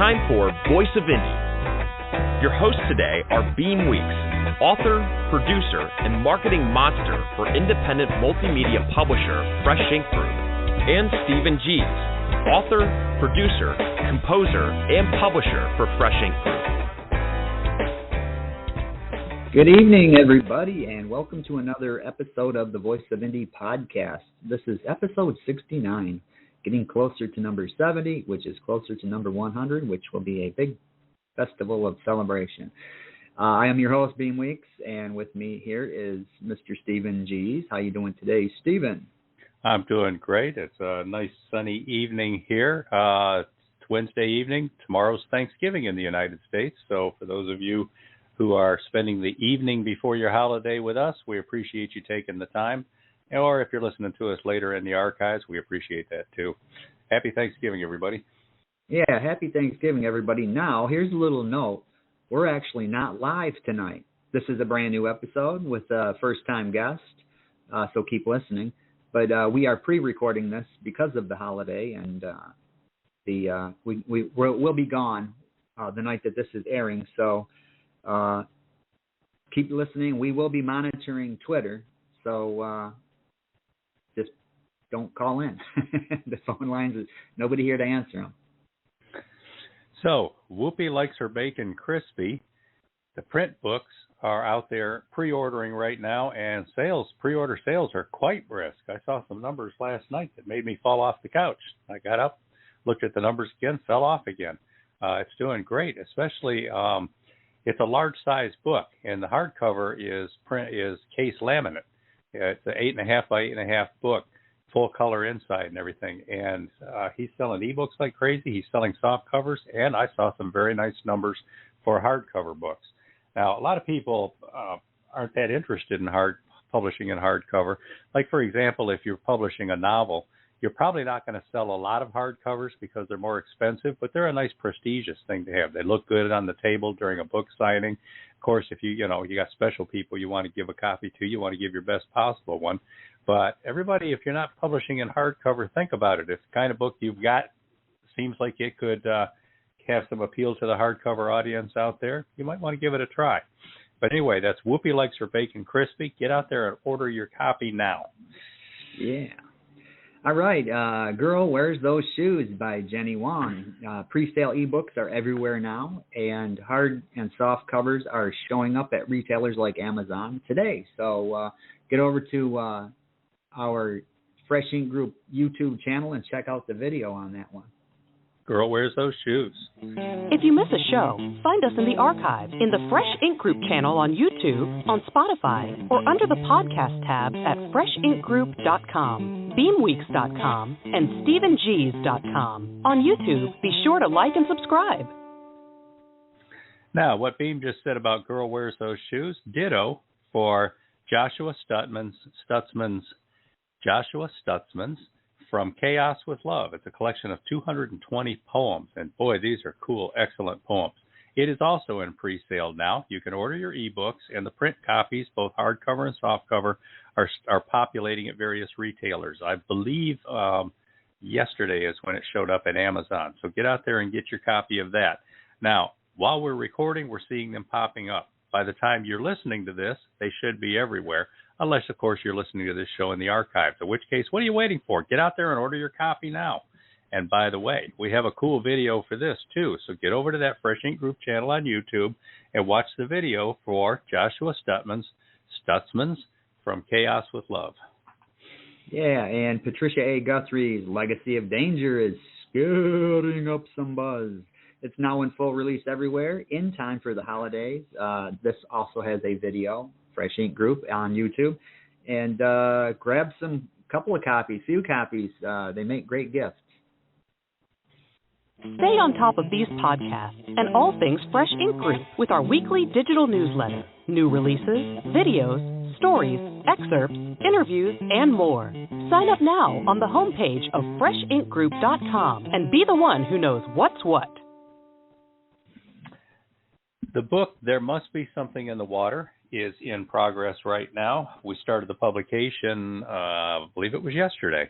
time for Voice of Indie. Your hosts today are Beem Weeks, author, producer, and marketing monster for independent multimedia publisher Fresh Ink Group, and Stephen Gies, author, producer, composer, and publisher for Fresh Ink Group. Good evening, everybody, and welcome to another episode of the Voice of Indie podcast. This is episode 69, getting closer to number 70, which is closer to number 100, which will be a big festival of celebration. I am your host, Beem Weeks, and with me here is Mr. Stephen Gies. How you doing today, Stephen? I'm doing great. It's a nice sunny evening here. It's Wednesday evening. Tomorrow's Thanksgiving in the United States, so for those of you who are spending the evening before your holiday with us, we appreciate you taking the time. Or if you're listening to us later in the archives, we appreciate that too. Happy Thanksgiving, everybody. Yeah, happy Thanksgiving, everybody. Now, here's a little note. We're actually not live tonight. This is a brand new episode with a first-time guest, so keep listening. But we are pre-recording this because of the holiday, and we'll be gone the night that this is airing, so keep listening. We will be monitoring Twitter, so just don't call in. The phone lines, nobody here to answer them. So, Whoopi likes her bacon crispy. The print books are out there pre-ordering right now, and pre-order sales are quite brisk. I saw some numbers last night that made me fall off the couch. I got up, looked at the numbers again, fell off again. It's doing great, especially it's a large-size book, and the hardcover is case laminate. It's an 8.5 by 8.5 book, full color inside and everything. And he's selling ebooks like crazy. He's selling soft covers, and I saw some very nice numbers for hardcover books. Now, a lot of people aren't that interested in publishing in hardcover. Like, for example, if you're publishing a novel, you're probably not going to sell a lot of hardcovers because they're more expensive, but they're a nice prestigious thing to have. They look good on the table during a book signing. Of course, if you got special people you want to give a copy to, you want to give your best possible one. But everybody, if you're not publishing in hardcover, think about it. If the kind of book you've got seems like it could have some appeal to the hardcover audience out there, you might want to give it a try. But anyway, that's Whoopi Likes Her Bacon Crispy. Get out there and order your copy now. Yeah. All right, Girl Wears Those Shoes by Jenny Wong. Pre-sale ebooks are everywhere now, and hard and soft covers are showing up at retailers like Amazon today. So get over to our Fresh Ink Group YouTube channel and check out the video on that one. Girl Wears Those Shoes. If you miss a show, find us in the archive in the Fresh Ink Group channel on YouTube, on Spotify, or under the podcast tab at freshinkgroup.com, beemweeks.com, and stephengies.com. On YouTube, be sure to like and subscribe. Now, what Beem just said about Girl Wears Those Shoes, ditto for Joshua Stutzman's From Chaos with Love. It's a collection of 220 poems, and boy, these are cool, excellent poems. It is also in pre-sale now. You can order your ebooks, and the print copies, both hardcover and softcover, are populating at various retailers. I believe yesterday is when it showed up at Amazon. So get out there and get your copy of that. Now, while we're recording, we're seeing them popping up. By the time you're listening to this, they should be everywhere, unless, of course, you're listening to this show in the archives, in which case, what are you waiting for? Get out there and order your copy now. And by the way, we have a cool video for this, too. So get over to that Fresh Ink Group channel on YouTube and watch the video for Joshua Stutzman's From Chaos with Love. Yeah, and Patricia A. Guthrie's Legacy of Danger is stirring up some buzz. It's now in full release everywhere in time for the holidays. This also has a video, Fresh Ink Group on YouTube. And grab few copies. They make great gifts. Stay on top of these podcasts and all things Fresh Ink Group with our weekly digital newsletter, new releases, videos, stories, excerpts, interviews, and more. Sign up now on the homepage of freshinkgroup.com and be the one who knows what's what. The book, There Must Be Something in the Water, is in progress right now. We started the publication, I believe it was yesterday.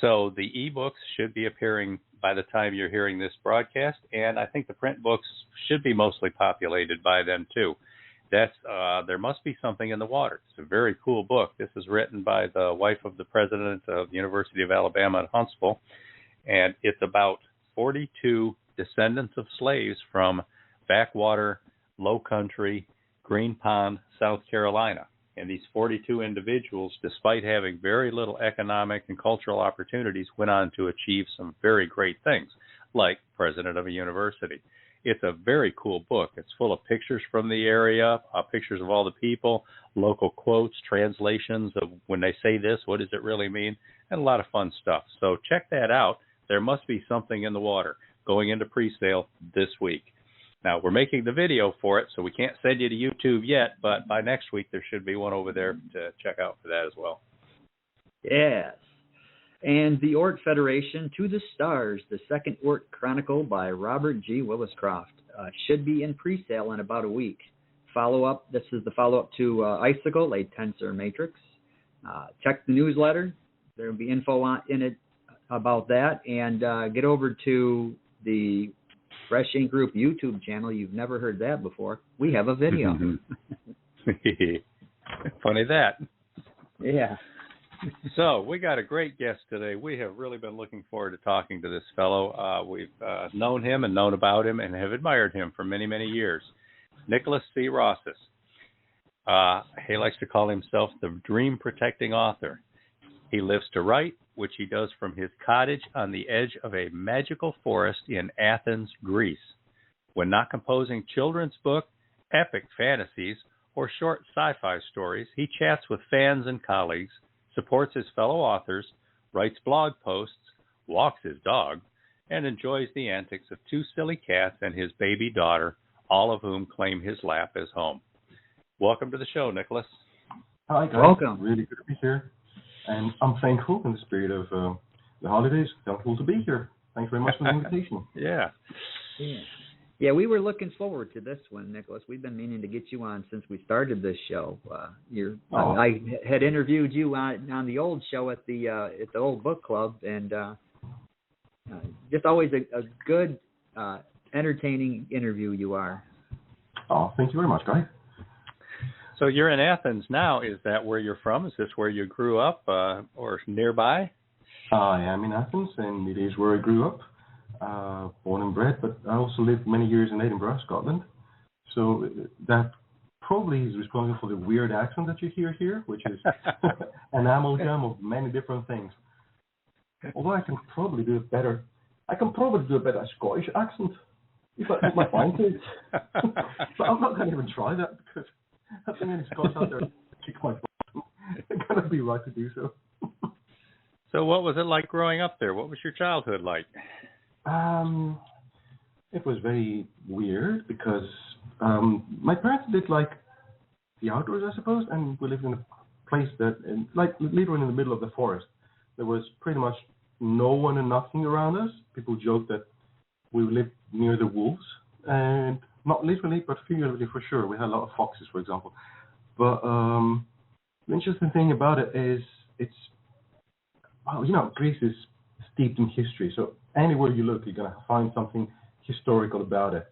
So the ebooks should be appearing by the time you're hearing this broadcast, and I think the print books should be mostly populated by then too. That's There Must Be Something in the Water. It's a very cool book. This is written by the wife of the president of the University of Alabama at Huntsville, and it's about 42 descendants of slaves from backwater, low country, Green Pond, South Carolina. And these 42 individuals, despite having very little economic and cultural opportunities, went on to achieve some very great things, like president of a university. It's a very cool book. It's full of pictures from the area, pictures of all the people, local quotes, translations of when they say this, what does it really mean, and a lot of fun stuff. So check that out. There Must Be Something in the Water, going into pre-sale this week. Now, we're making the video for it, so we can't send you to YouTube yet, but by next week there should be one over there to check out for that as well. Yes. And the Ort Federation, To the Stars, the Second Ort Chronicle by Robert G. Williscroft, should be in pre-sale in about a week. Follow-up, this is the follow-up to Icicle, a tensor matrix. Check the newsletter. There will be info in it about that. And get over to the Fresh Ink Group YouTube channel. You've never heard that before. We have a video. Funny that. Yeah. So we got a great guest today. We have really been looking forward to talking to this fellow. We've known him and known about him and have admired him for many, many years. Nicholas C. Rossis. He likes to call himself the dream-protecting author. He lives to write, which he does from his cottage on the edge of a magical forest in Athens, Greece. When not composing children's book, epic fantasies, or short sci-fi stories, he chats with fans and colleagues, supports his fellow authors, writes blog posts, walks his dog, and enjoys the antics of two silly cats and his baby daughter, all of whom claim his lap as home. Welcome to the show, Nicholas. Hi, guys. Welcome. Really good to be here. And I'm thankful in the spirit of the holidays. Thankful to be here. Thanks very much for the invitation. Yeah. Yeah, we were looking forward to this one, Nicholas. We've been meaning to get you on since we started this show. I had interviewed you on the old show at the old book club, and just always a good, entertaining interview you are. Oh, thank you very much, guys. So you're in Athens now. Is that where you're from? Is this where you grew up or nearby? I am in Athens, and it is where I grew up, born and bred, but I also lived many years in Edinburgh, Scotland. So that probably is responsible for the weird accent that you hear here, which is an amalgam of many different things. Although I can probably do a better Scottish accent, if I put my mind to it. But I'm not going to even try that, because I think any Scots out there kick my butt. It's going to be right to do so. So what was it like growing up there? What was your childhood like? It was very weird because my parents did like the outdoors, I suppose, and we lived in a place that, like, literally in the middle of the forest. There was pretty much no one and nothing around us. People joke that we lived near the wolves, and not literally, but figuratively for sure. We had a lot of foxes, for example. But the interesting thing about it is Greece is steeped in history. So anywhere you look, you're going to find something historical about it.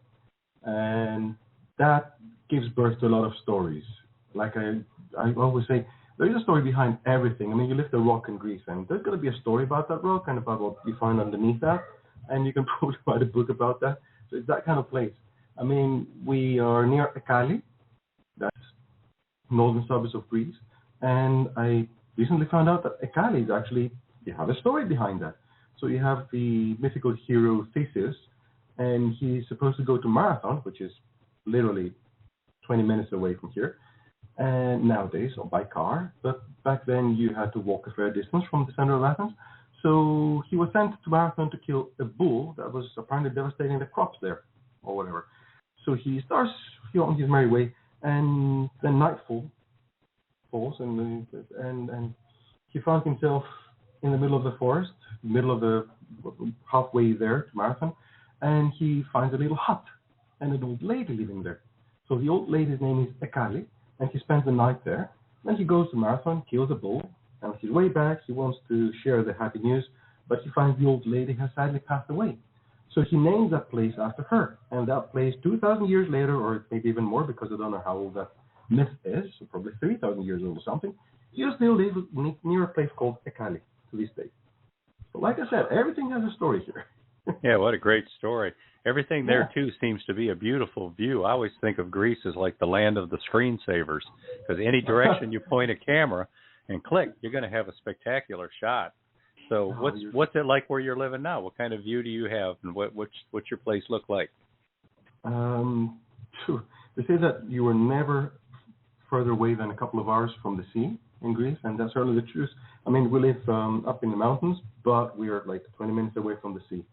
And that gives birth to a lot of stories. Like I always say, there is a story behind everything. I mean, you lift a rock in Greece, and there's going to be a story about that rock and about what you find underneath that. And you can probably write a book about that. So it's that kind of place. I mean, we are near Ekali, that's northern suburbs of Greece, and I recently found out that Ekali is actually, you have a story behind that. So you have the mythical hero Theseus, and he's supposed to go to Marathon, which is literally 20 minutes away from here, and nowadays, or by car, but back then you had to walk a fair distance from the center of Athens. So he was sent to Marathon to kill a bull that was apparently devastating the crops there, or whatever. So he starts on his merry way, and then nightfall falls, and he finds himself in the middle of the forest, halfway there to Marathon, and he finds a little hut and an old lady living there. So the old lady's name is Ekali, and he spends the night there. Then he goes to Marathon, kills a bull, and on his way back he wants to share the happy news, but he finds the old lady has sadly passed away. So he names that place after her. And that place, 2,000 years later, or maybe even more, because I don't know how old that myth is, so probably 3,000 years old or something, you still live near a place called Ekali to this day. So like I said, everything has a story here. Yeah, what a great story. Everything there, too, seems to be a beautiful view. I always think of Greece as like the land of the screensavers, because any direction you point a camera and click, you're going to have a spectacular shot. So what's it like where you're living now? What kind of view do you have, and what's your place look like? They say that you were never further away than a couple of hours from the sea in Greece, and that's certainly the truth. I mean, we live up in the mountains, but we are like 20 minutes away from the sea.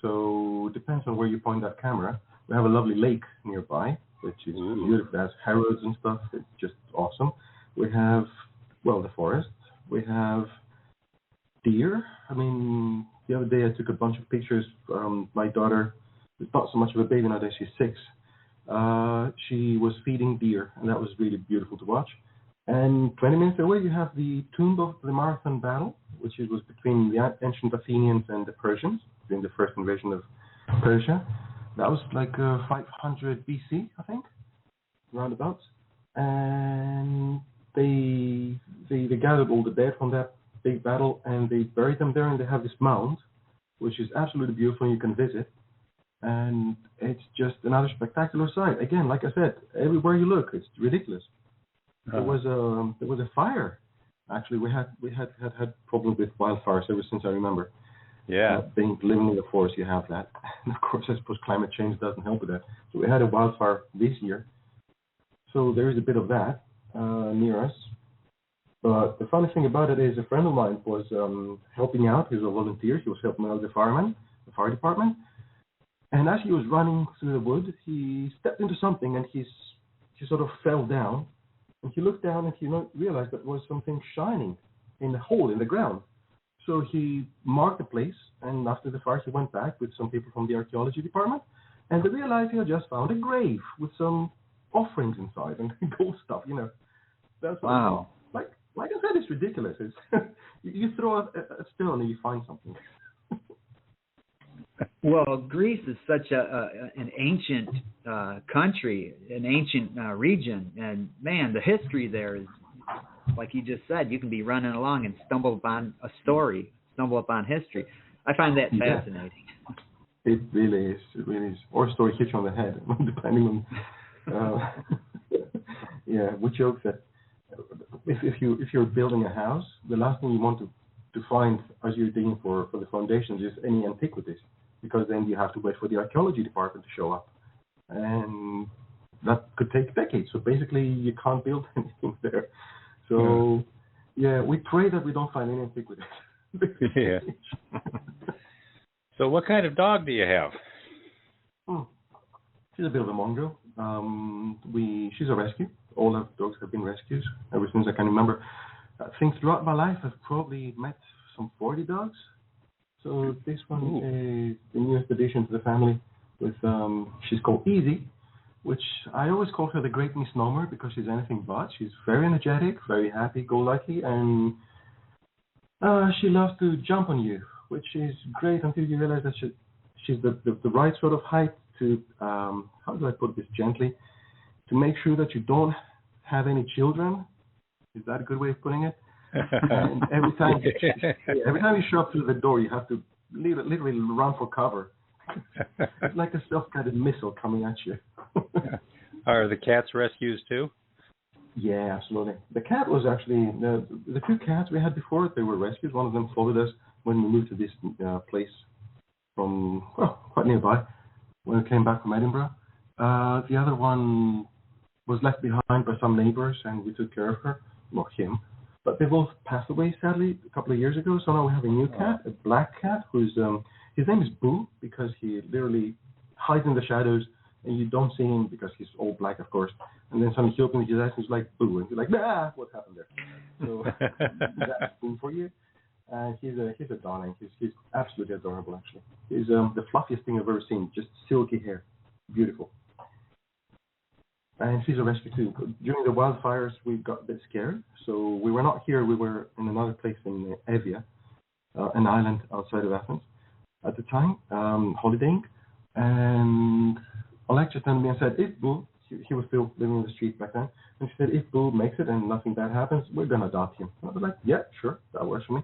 So it depends on where you point that camera. We have a lovely lake nearby, which is beautiful. It has herons and stuff. It's just awesome. We have, the forest. We have deer. I mean, the other day I took a bunch of pictures. My daughter is not so much of a baby nowadays. She's 6. She was feeding deer, and that was really beautiful to watch. And 20 minutes away, you have the tomb of the Marathon battle, which was between the ancient Athenians and the Persians during the first invasion of Persia. That was like 500 BC, I think, roundabouts. And they gathered all the dead from that big battle, and they buried them there, and they have this mound, which is absolutely beautiful, and you can visit. And it's just another spectacular sight. Again, like I said, everywhere you look, it's ridiculous. There was a fire. Actually, we had problems with wildfires ever since I remember. Yeah. Living in the forest, you have that. And of course, I suppose climate change doesn't help with that. So we had a wildfire this year. So there is a bit of that near us. But the funny thing about it is a friend of mine was helping out. He was a volunteer. He was helping out the fire department. And as he was running through the wood, he stepped into something, and he sort of fell down. And he looked down, and he realized that there was something shining in the hole in the ground. So he marked the place, and after the fire, he went back with some people from the archaeology department, and they realized he had just found a grave with some offerings inside and gold stuff. That's wow. Like I said, it's ridiculous. It's you throw a stone and you find something. Well, Greece is such an ancient country, an ancient region, and man, the history there is, like you just said, you can be running along and stumble upon a story, stumble upon history. I find that fascinating. It really is. It really is. Or a story hits you on the head, depending on. We joke that if you're building a house, the last thing you want to find as you're digging for the foundations is any antiquities, because then you have to wait for the archaeology department to show up, and that could take decades. So basically, you can't build anything there. So we pray that we don't find any antiquities. Yeah. So what kind of dog do you have? She's a bit of a mongrel. She's a rescue. All our dogs have been rescues ever since I can remember. I think throughout my life, I've probably met some 40 dogs. So this one is the newest addition to the family. She's called Easy, which I always call her the great misnomer, because she's anything but. She's very energetic, very happy-go-lucky, and she loves to jump on you, which is great until you realize that she's the right sort of height to, how do I put this gently, to make sure that you don't have any children. Is that a good way of putting it? And every time you show up through the door, you have to literally run for cover. It's like a self-guided missile coming at you. Are the cats rescues too? Yeah, absolutely. The cat was actually, the 2 cats we had before, they were rescues. One of them followed us when we moved to this place from, quite nearby, when we came back from Edinburgh. The other one was left behind by some neighbors, and we took care of her, not him. But they both passed away, sadly, a couple of years ago. So now we have a new cat, a black cat, who's his name is Boo, because he literally hides in the shadows, and you don't see him because he's all black, of course. And then suddenly he opens his eyes, and he's like, Boo, and you're like, what happened there? So that's Boo for you. And he's a darling. He's absolutely adorable, actually. He's the fluffiest thing I've ever seen, just silky hair, beautiful. And she's a rescue too. During the wildfires, we got a bit scared, so we were not here. We were in another place in Evia, an island outside of Athens at the time, holidaying. And Alexa turned to me and said, if Boo, he was still living in the street back then, and she said, if Boo makes it and nothing bad happens, we're going to adopt him. And I was like, yeah, sure, that works for me.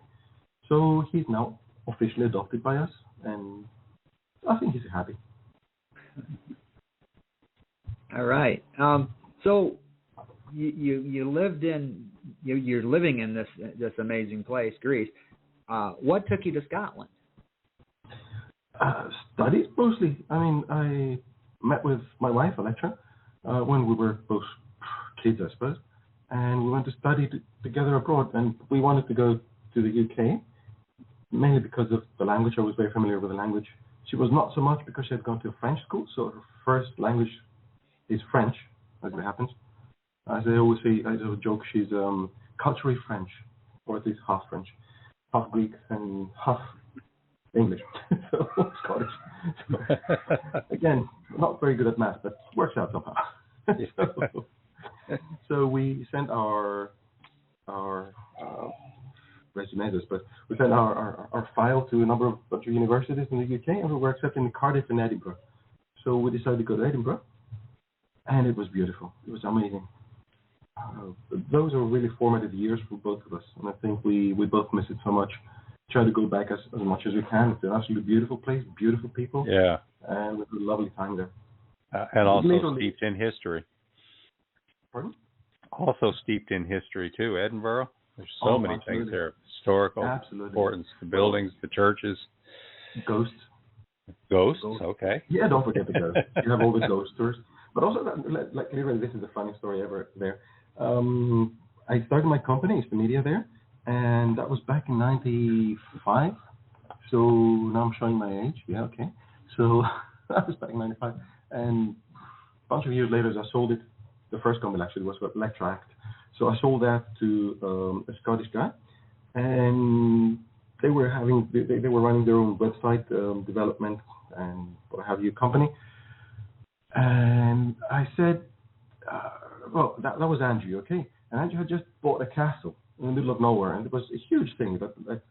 So he's now officially adopted by us, and I think he's happy. All right. So you lived in you're living in this amazing place, Greece. What took you to Scotland? Studies mostly. I mean, I met with my wife, Alexa, when we were both kids, I suppose, and we went to study together abroad. And we wanted to go to the UK, mainly because of the language. I was very familiar with the language. She was not so much, because she had gone to a French school, so her first language is French, as it happens. As I always say, I do a joke, she's culturally French, or at least half French, half Greek, and half English, so Scottish. So, again, not very good at math, but works out somehow. So we sent our resumes, but we sent our file to a bunch of universities in the UK, and we were accepted in Cardiff and Edinburgh. So we decided to go to Edinburgh, and it was beautiful. It was amazing. Those are really formative years for both of us, and I think we both miss it so much. Try to go back as much as we can. It's an absolutely beautiful place, beautiful people. Yeah. And we had a lovely time there. And also steeped in history. Pardon? Also steeped in history, too. Edinburgh, there's so many things there. Historical importance, the buildings, the churches. Ghosts. Ghosts, okay. Yeah, don't forget the ghosts. You have all the ghost tours. But also, literally, this is the funniest story ever there. I started my company, it's the media there, and that was back in 95. So now I'm showing my age. Yeah, okay. So that was back in 95. And a bunch of years later, I sold it. The first company actually was Electra Act. So I sold that to a Scottish guy, and they were running their own website development and what have you company. And I said, well, that was Andrew, okay? And Andrew had just bought a castle in the middle of nowhere, and it was a huge thing, like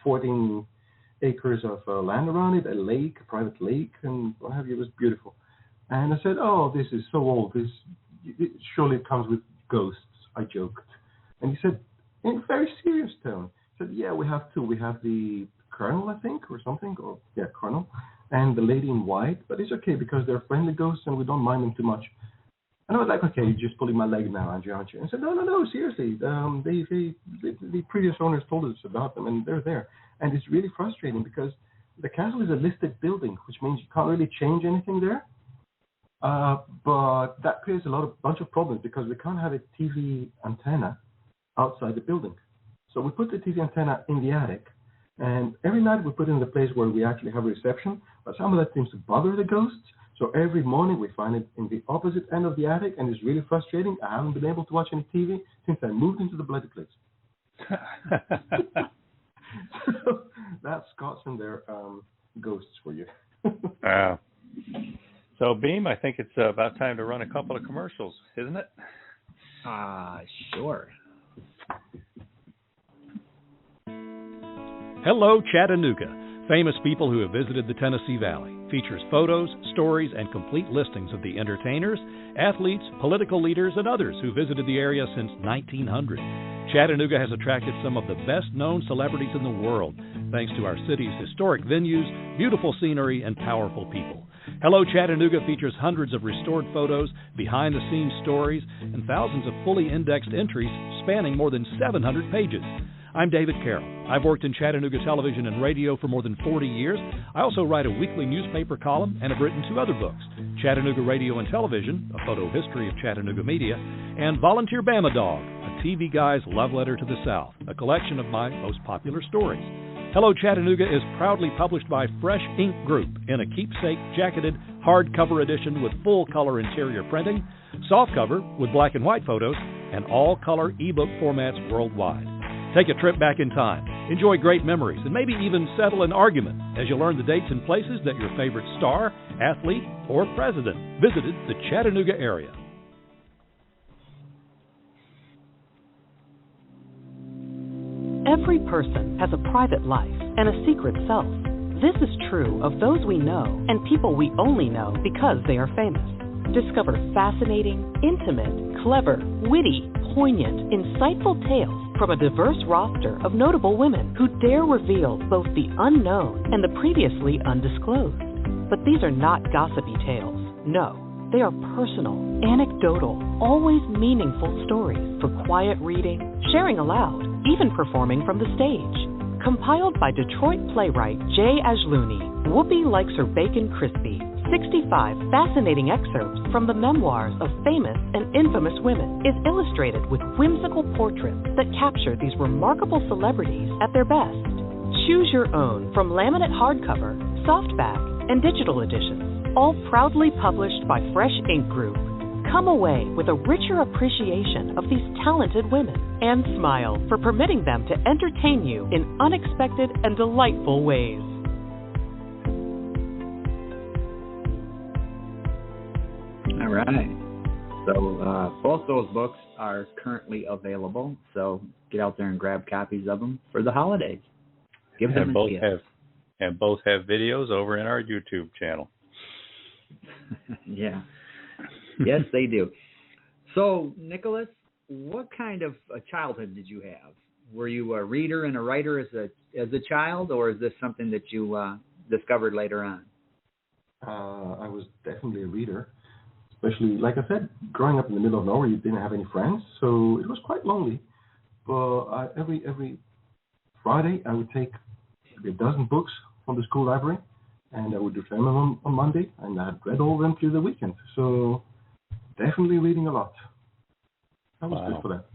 14 acres of land around it, a lake, a private lake, and what have you. It was beautiful. And I said, oh, this is so old. Surely it comes with ghosts, I joked. And he said, in a very serious tone, he said, yeah, we have two. We have the Colonel, I think, or something, Colonel, and the lady in white, but it's okay because they're friendly ghosts and we don't mind them too much. And I was like, okay, you're just pulling my leg now, Andrew, aren't you? And I said, no, seriously. The previous owners told us about them, and they're there. And it's really frustrating because the castle is a listed building, which means you can't really change anything there. But that creates a bunch of problems because we can't have a TV antenna outside the building. So we put the TV antenna in the attic, and every night we put it in the place where we actually have a reception, but some of that seems to bother the ghosts. So every morning we find it in the opposite end of the attic, and it's really frustrating. I haven't been able to watch any TV since I moved into the bloody place. So that's Scots and their ghosts for you. Wow. So, Beem, I think it's about time to run a couple of commercials, isn't it? Sure. Hello, Chattanooga. Famous people who have visited the Tennessee Valley. Features photos, stories, and complete listings of the entertainers, athletes, political leaders, and others who visited the area since 1900. Chattanooga has attracted some of the best-known celebrities in the world, thanks to our city's historic venues, beautiful scenery, and powerful people. Hello, Chattanooga features hundreds of restored photos, behind-the-scenes stories, and thousands of fully indexed entries spanning more than 700 pages. I'm David Carroll. I've worked in Chattanooga television and radio for more than 40 years. I also write a weekly newspaper column and have written 2 other books, Chattanooga Radio and Television, a photo history of Chattanooga media, and Volunteer Bama Dog, a TV guy's love letter to the South, a collection of my most popular stories. Hello, Chattanooga is proudly published by Fresh Ink Group in a keepsake jacketed hardcover edition with full-color interior printing, softcover with black and white photos, and all-color ebook formats worldwide. Take a trip back in time, enjoy great memories, and maybe even settle an argument as you learn the dates and places that your favorite star, athlete, or president visited the Chattanooga area. Every person has a private life and a secret self. This is true of those we know and people we only know because they are famous. Discover fascinating, intimate, clever, witty, poignant, insightful tales from a diverse roster of notable women who dare reveal both the unknown and the previously undisclosed. But these are not gossipy tales. No, they are personal, anecdotal, always meaningful stories for quiet reading, sharing aloud, even performing from the stage. Compiled by Detroit playwright Jay Ajluni, Whoopi Likes Her Bacon Crispy, 65 fascinating excerpts from the memoirs of famous and infamous women is illustrated with whimsical portraits that capture these remarkable celebrities at their best. Choose your own from laminate hardcover, softback, and digital editions, all proudly published by Fresh Ink Group. Come away with a richer appreciation of these talented women and smile for permitting them to entertain you in unexpected and delightful ways. All right. So both those books are currently available. So get out there and grab copies of them for the holidays. Give them both have videos over in our YouTube channel. Yeah. Yes, they do. So, Nicholas, what kind of a childhood did you have? Were you a reader and a writer as a child, or is this something that you discovered later on? I was definitely a reader. Especially, like I said, growing up in the middle of nowhere, you didn't have any friends, so it was quite lonely. But every Friday, I would take maybe a dozen books from the school library, and I would return them on Monday, and I had read all of them through the weekend. So definitely reading a lot. That was good for that.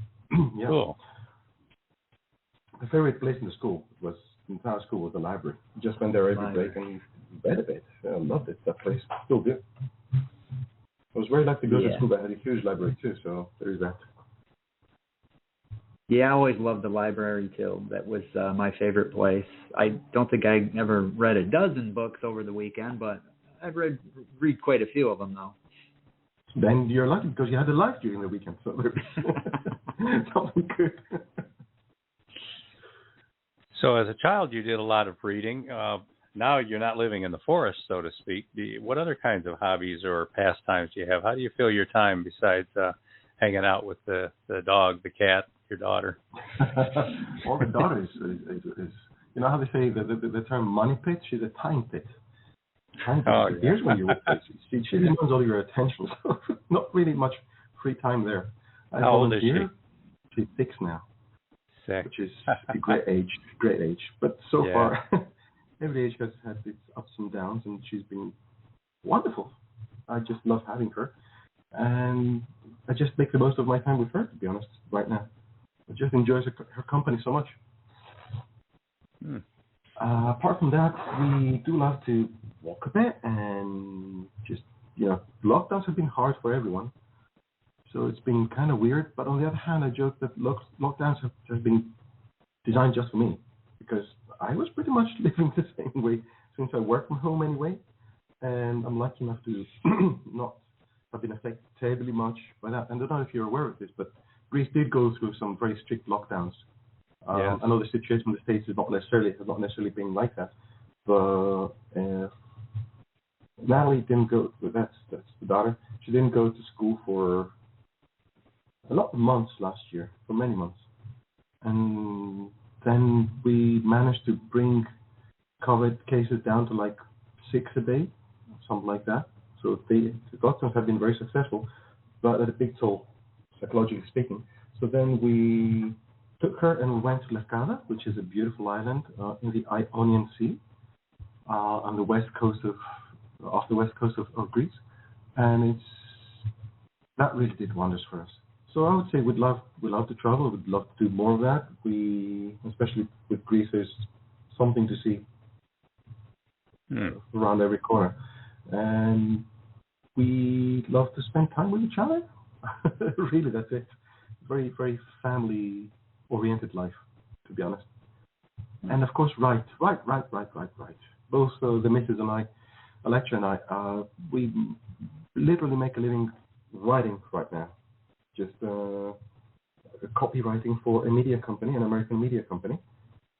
Yeah. Cool. My favorite place in the entire school was the library. Just went there every break and read a bit. I loved it, that place. Still do. I was very lucky to go to school, but I had a huge library too, so there is that. Yeah, I always loved the library too. That was my favorite place. I don't think I ever read a dozen books over the weekend, but I'd read quite a few of them though. Then you're lucky because you had a life during the weekend, so there's something good. So as a child, you did a lot of reading. Now you're not living in the forest, so to speak. What other kinds of hobbies or pastimes do you have? How do you fill your time besides hanging out with the dog, the cat, your daughter? Well, the daughter is you know how they say the term money pit? She's a time pit. Here's when you're with her. She demands all your attention, so not really much free time there. How old is she? She's 6 now. 6. Which is a great age. But so far, every age has had its ups and downs, and she's been wonderful. I just love having her, and I just make the most of my time with her, to be honest, right now. I just enjoy her company so much. Apart from that, we do love to walk a bit, and just, lockdowns have been hard for everyone. So it's been kind of weird, but on the other hand, I joke that lockdowns have been designed just for me, because I was pretty much living the same way since I work from home anyway, and I'm lucky enough to not have been affected terribly much by that. And I don't know if you're aware of this, but Greece did go through some very strict lockdowns. I know the situation in the States has not necessarily been like that, but Natalie didn't go. That's the daughter. She didn't go to school for a lot of months last year, for many months, and then we managed to bring COVID cases down to like 6 a day, something like that. So the lockdowns have been very successful, but at a big toll, psychologically speaking. So then we took her and we went to Lefkada, which is a beautiful island in the Ionian Sea, on the west coast of Greece, and that really did wonders for us. So I would say we'd love to travel. We'd love to do more of that. Especially with Greece, there's something to see around every corner, and we love to spend time with each other. Really, that's it. Very, very family-oriented life, to be honest. And of course, write. Both the missus and I, Alexa and I, we literally make a living writing right now. Just copywriting for a media company, an American media company.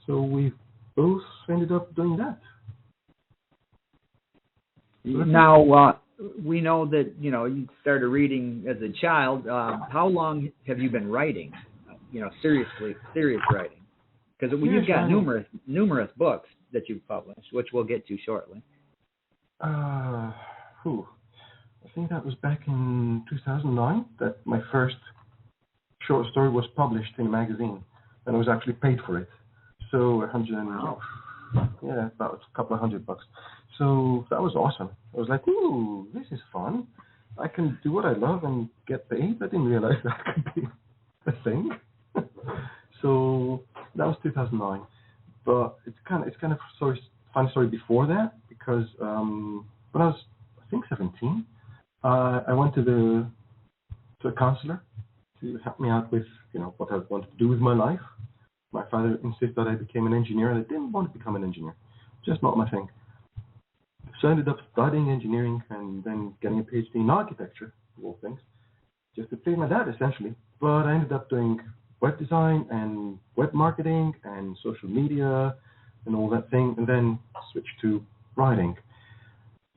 So we both ended up doing that. Now, we know that, you started reading as a child. How long have you been writing, serious writing? Because you've got numerous books that you've published, which we'll get to shortly. I think that was back in 2009 that my first short story was published in a magazine, and I was actually paid for it. So about a couple of $100. So that was awesome. I was like, ooh, this is fun. I can do what I love and get paid. I didn't realize that could be a thing. So that was 2009. But it's kind of funny story before that, because when I was, I think, 17, I went to a counselor to help me out with what I wanted to do with my life. My father insisted that I became an engineer, and I didn't want to become an engineer. Just not my thing. So I ended up studying engineering and then getting a PhD in architecture, of all things, just to pay my dad, essentially. But I ended up doing web design and web marketing and social media and all that thing, and then switched to writing.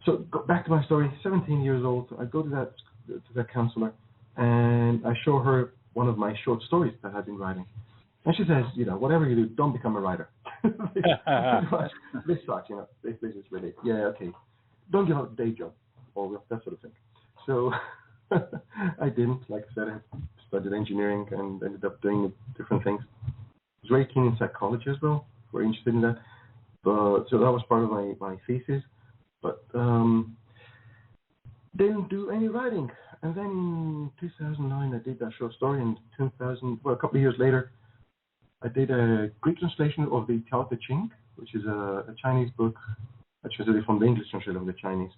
So back to my story, 17 years old, I go to that counselor, and I show her one of my short stories that I've been writing. And she says, whatever you do, don't become a writer. This sucks, This is really, okay. Don't give up a day job, or that sort of thing. So I didn't. Like I said, I studied engineering and ended up doing different things. I was very keen in psychology as well, very interested in that. But so that was part of my thesis. But didn't do any writing. And then in 2009, I did that short story. In a couple of years later, I did a Greek translation of the Tao Te Ching, which is a Chinese book. I translated from the English translation of the Chinese,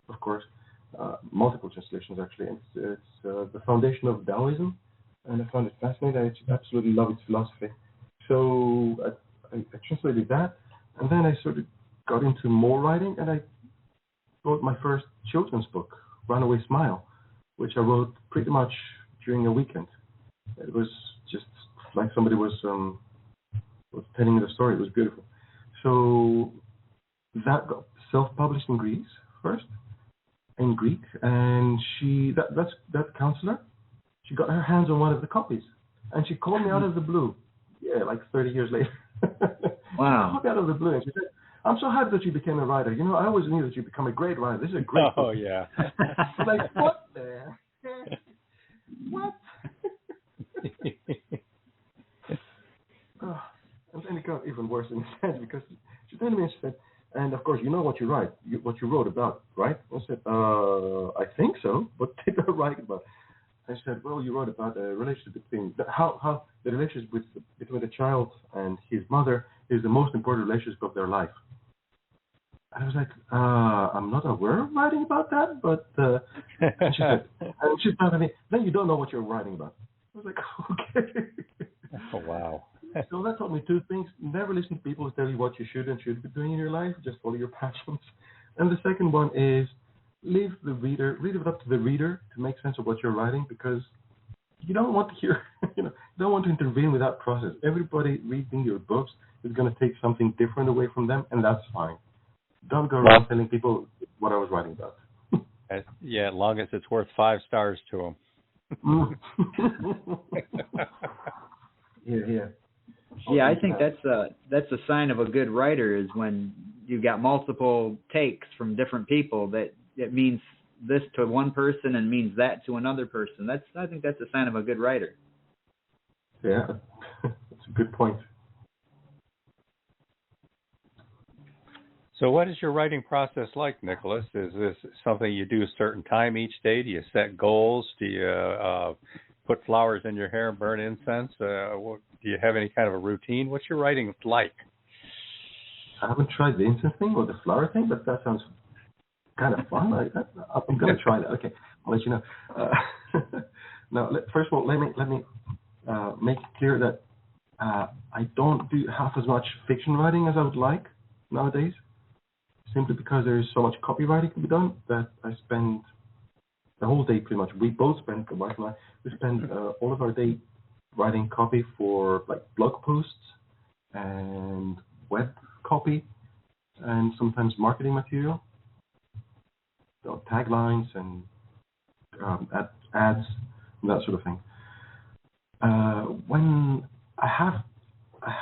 of course. Multiple translations, actually. It's the foundation of Taoism, and I found it fascinating. I absolutely love its philosophy. So I translated that, and then I sort of got into more writing, and I wrote my first children's book, Runaway Smile, which I wrote pretty much during a weekend. It was just like somebody was telling me the story. It was beautiful. So that got self-published in Greece first, in Greek, and that counselor, she got her hands on one of the copies, and she called me out of the blue. Yeah, like 30 years later. Wow. She called me out of the blue, and she said, "I'm so happy that you became a writer. I always knew that you'd become a great writer. This is a great book." Oh, yeah. I'm like, what the heck? What? And then it got even worse in a sense, because she turned to me and she said, "And of course, you know what you write, what you wrote about, right?" I said, "I think so. What did I write about?" I said, "Well, you wrote about a relationship between how the relationship between a child and his mother is the most important relationship of their life." And I was like, "I'm not aware of writing about that, but." And she said, and she told me, "Then you don't know what you're writing about." I was like, "Okay." Oh, wow. So that taught me two things. Never listen to people who tell you what you should and shouldn't be doing in your life. Just follow your passions. And the second one is leave it up to the reader to make sense of what you're writing, because you don't want to hear, don't want to intervene with that process. Everybody reading your books is going to take something different away from them, and that's fine. Don't go around telling people what I was writing about. Yeah, as long as it's worth 5 stars to them. Yeah. Yeah, I think that's a sign of a good writer, is when you've got multiple takes from different people, that it means this to one person and means that to another person. I think that's a sign of a good writer. Yeah, that's a good point. So what is your writing process like, Nicholas? Is this something you do a certain time each day? Do you set goals? Do you put flowers in your hair and burn incense? Do you have any kind of a routine? What's your writing like? I haven't tried the incense thing or the flower thing, but that sounds kind of fun. I'm going to try that. Okay, I'll let you know. Now, first of all, let me make it clear that I don't do half as much fiction writing as I would like nowadays, simply because there is so much copywriting to be done that I spend the whole day pretty much. We both spend, the wife and I, we spend all of our day writing copy for like blog posts and web copy, and sometimes marketing material, so taglines and ads and that sort of thing. When I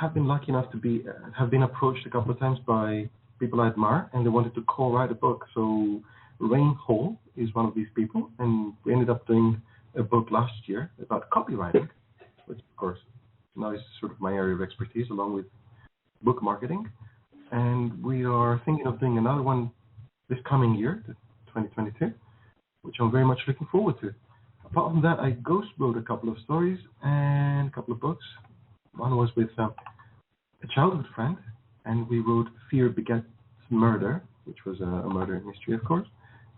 have been lucky enough to have been approached a couple of times by people I admire, and they wanted to co-write a book. So Rain Hall is one of these people, and we ended up doing a book last year about copywriting, which of course now is sort of my area of expertise, along with book marketing. And we are thinking of doing another one this coming year, 2022, which I'm very much looking forward to. Apart from that, I ghost wrote a couple of stories and a couple of books. One was with a childhood friend, and we wrote Fear Begets Murder, which was a murder mystery, of course.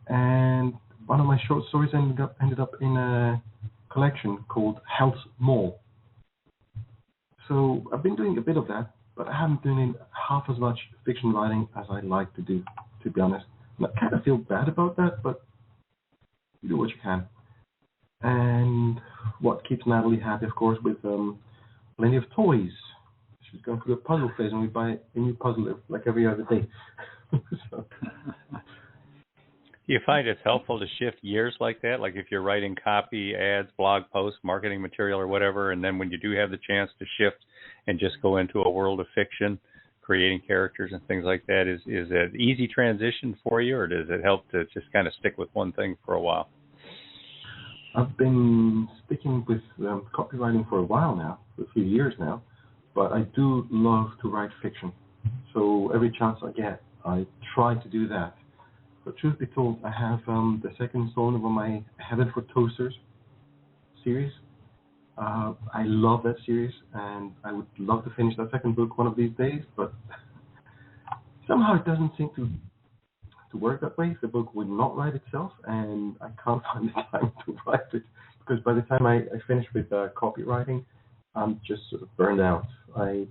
And one of my short stories ended up in a collection called Health Mall. So I've been doing a bit of that, but I haven't been doing half as much fiction writing as I'd like to do, to be honest. And I kind of feel bad about that, but you do what you can. And what keeps Natalie happy, of course, with plenty of toys. She's going through a puzzle phase, and we buy a new puzzle like every other day. So. Do you find it's helpful to shift gears like that? Like if you're writing copy, ads, blog posts, marketing material or whatever, and then when you do have the chance to shift and just go into a world of fiction, creating characters and things like that, is it an easy transition for you, or does it help to just kind of stick with one thing for a while? I've been sticking with copywriting for a while now, for a few years now, but I do love to write fiction. So every chance I get, I try to do that. But truth be told, I have the second installment of my Heaven for Toasters series. I love that series, and I would love to finish that second book one of these days, but somehow it doesn't seem to work that way. The book would not write itself, and I can't find the time to write it, because by the time I finish with copywriting, I'm just sort of burned out. I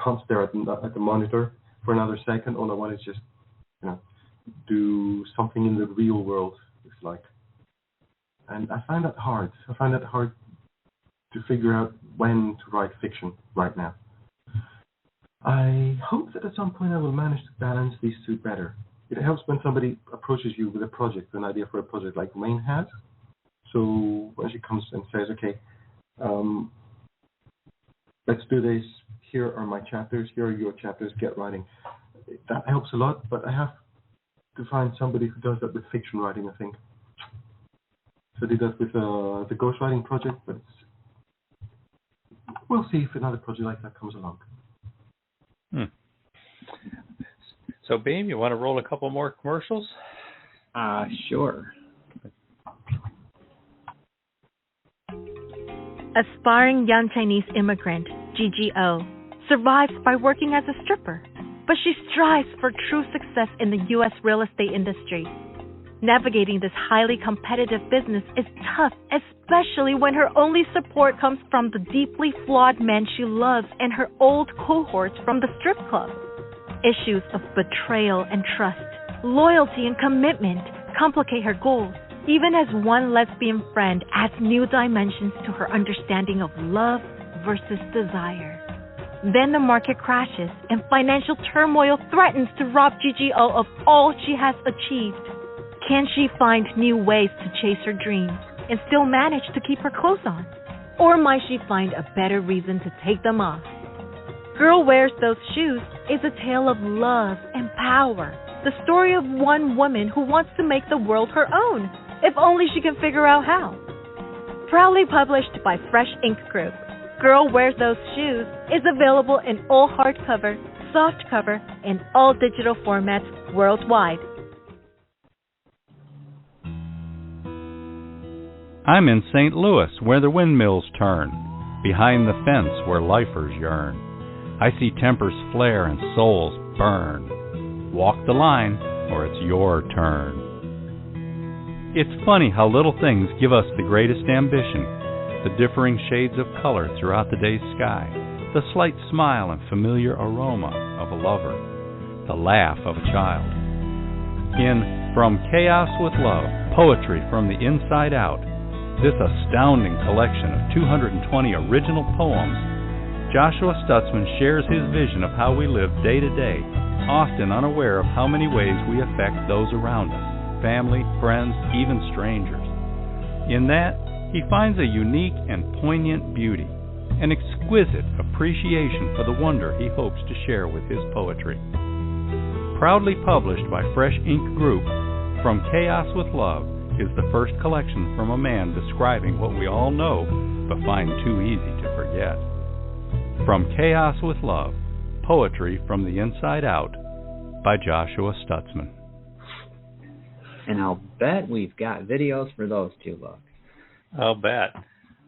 can't stare at the monitor for another second. All I want is just, do something in the real world, if like. And I find that hard. I find that hard to figure out when to write fiction right now. I hope that at some point I will manage to balance these two better. It helps when somebody approaches you with a project, an idea for a project like Rain has. So when she comes and says, okay, let's do this, here are my chapters, here are your chapters, get writing. That helps a lot, but I have to find somebody who does that with fiction writing, I think. So I did that with the ghostwriting project, but we'll see if another project like that comes along. So, Beem, you want to roll a couple more commercials? Sure. Aspiring young Chinese immigrant, Gigi O, survives by working as a stripper, but she strives for true success in the U.S. real estate industry. Navigating this highly competitive business is tough, especially when her only support comes from the deeply flawed men she loves and her old cohorts from the strip club. Issues of betrayal and trust, loyalty and commitment complicate her goals, even as one lesbian friend adds new dimensions to her understanding of love versus desire. Then the market crashes and financial turmoil threatens to rob Gigi O of all she has achieved. Can she find new ways to chase her dreams and still manage to keep her clothes on? Or might she find a better reason to take them off? Girl Wears Those Shoes is a tale of love and power. The story of one woman who wants to make the world her own, if only she can figure out how. Proudly published by Fresh Ink Group, Girl Wears Those Shoes is available in all hardcover, softcover, and all digital formats worldwide. I'm in St. Louis, where the windmills turn, behind the fence where lifers yearn. I see tempers flare and souls burn. Walk the line, or it's your turn. It's funny how little things give us the greatest ambition. The differing shades of color throughout the day's sky, the slight smile and familiar aroma of a lover, the laugh of a child. In From Chaos with Love, Poetry from the Inside Out, this astounding collection of 220 original poems, Joshua Stutzman shares his vision of how we live day to day, often unaware of how many ways we affect those around us, family, friends, even strangers. In that, he finds a unique and poignant beauty, an exquisite appreciation for the wonder he hopes to share with his poetry. Proudly published by Fresh Ink Group, From Chaos with Love is the first collection from a man describing what we all know but find too easy to forget. From Chaos with Love, Poetry from the Inside Out by Joshua Stutzman. And I'll bet we've got videos for those two looks. I'll bet.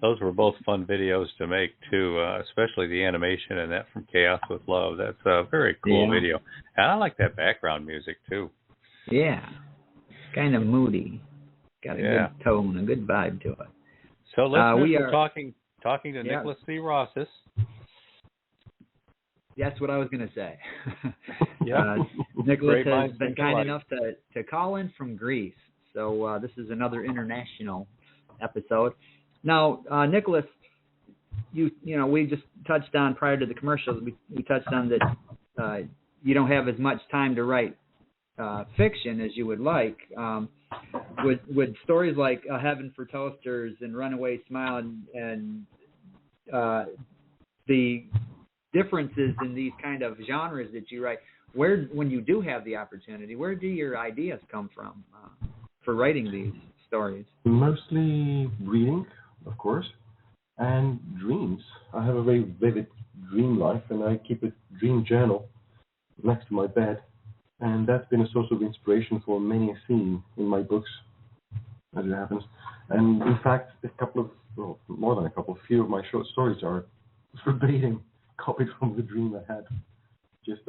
Those were both fun videos to make, too, especially the animation and that From Chaos with Love. That's a very cool video. And I like that background music, too. Yeah. Kind of moody. Got a good tone, a good vibe to it. So we're talking to Nicholas C. Rossis. That's what I was going to say. Nicholas has been kind enough to call in from Greece. So this is another international episode. Now, Nicholas, you know, we just touched on prior to the commercial, we touched on that you don't have as much time to write fiction as you would like. With stories like Heaven for Toasters and Runaway Smile and the differences in these kind of genres that you write, when you do have the opportunity, where do your ideas come from for writing these stories? Mostly reading, of course, and dreams. I have a very vivid dream life, and I keep a dream journal next to my bed, and that's been a source of inspiration for many a scene in my books, as it happens. And in fact, a few of my short stories are verbatim copied from the dream I had. Just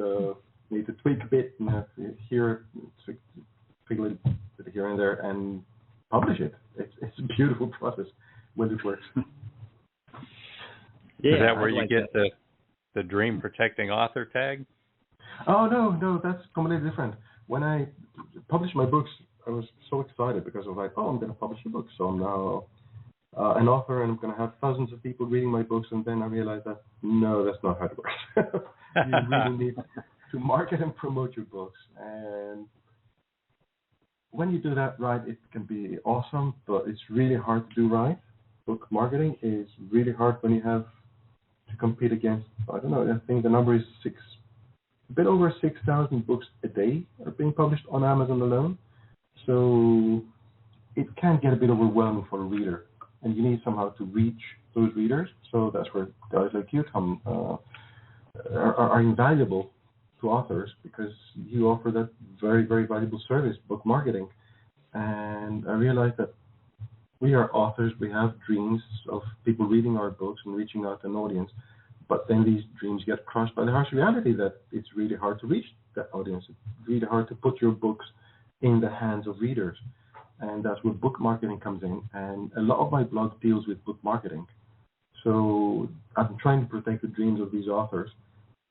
need to tweak a bit and tweak a little bit here and there, and publish it. It's a beautiful process when it works. Is that where you get the dream protecting author tag? Oh, no, that's completely different. When I published my books, I was so excited because I was like, I'm going to publish a book. So I'm now an author, and I'm going to have thousands of people reading my books. And then I realized that, no, that's not how it works. You really need to market and promote your books. And when you do that right, it can be awesome, but it's really hard to do right. Book marketing is really hard when you have to compete against, I think the number is a bit over 6,000 books a day are being published on Amazon alone. So it can get a bit overwhelming for a reader, and you need somehow to reach those readers. So that's where guys like you come are invaluable to authors, because you offer that very, very valuable service, book marketing. And I realized that we are authors, we have dreams of people reading our books and reaching out to an audience, but then these dreams get crushed by the harsh reality that it's really hard to reach that audience. It's really hard to put your books in the hands of readers. And that's where book marketing comes in. And a lot of my blog deals with book marketing. So I'm trying to protect the dreams of these authors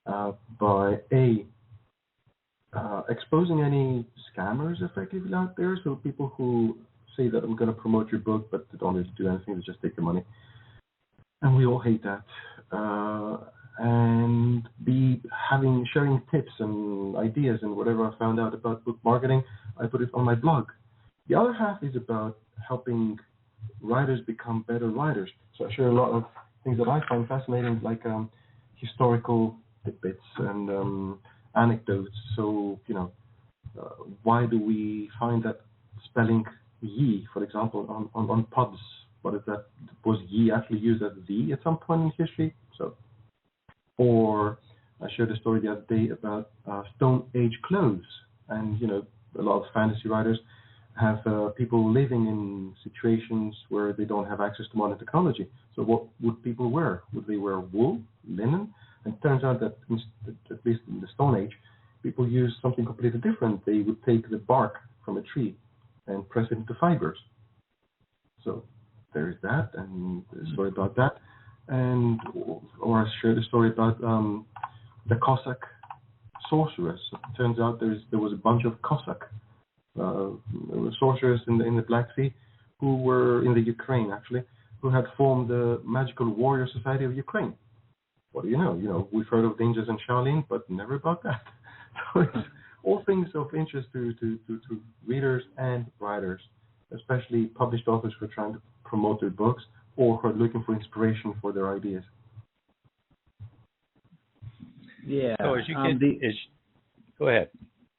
by exposing any scammers effectively out there. So people who say that we're going to promote your book, but they don't really do anything, they just take your money. And we all hate that. And sharing tips and ideas and whatever I found out about book marketing, I put it on my blog. The other half is about helping writers become better writers. So I share a lot of things that I find fascinating, like historical tidbits and anecdotes. So, why do we find that spelling ye, for example, on pubs? What is that? Was ye actually used as the at some point in history? So, or I shared a story the other day about Stone Age clothes, and a lot of fantasy writers have people living in situations where they don't have access to modern technology. So what would people wear? Would they wear wool, linen? And it turns out that, at least in the Stone Age, people used something completely different. They would take the bark from a tree and press it into fibers. So there is that, and a story about that. Or I shared a story about the Cossack sorceress. It turns out there was a bunch of Cossack sorcerers in the Black Sea who were in the Ukraine, actually, who had formed the Magical Warrior Society of Ukraine. What do you know? We've heard of ninjas and Shaolin, but never about that. So it's all things of interest to readers and writers, especially published authors who are trying to promote their books or who are looking for inspiration for their ideas. Yeah. So as you get, go ahead.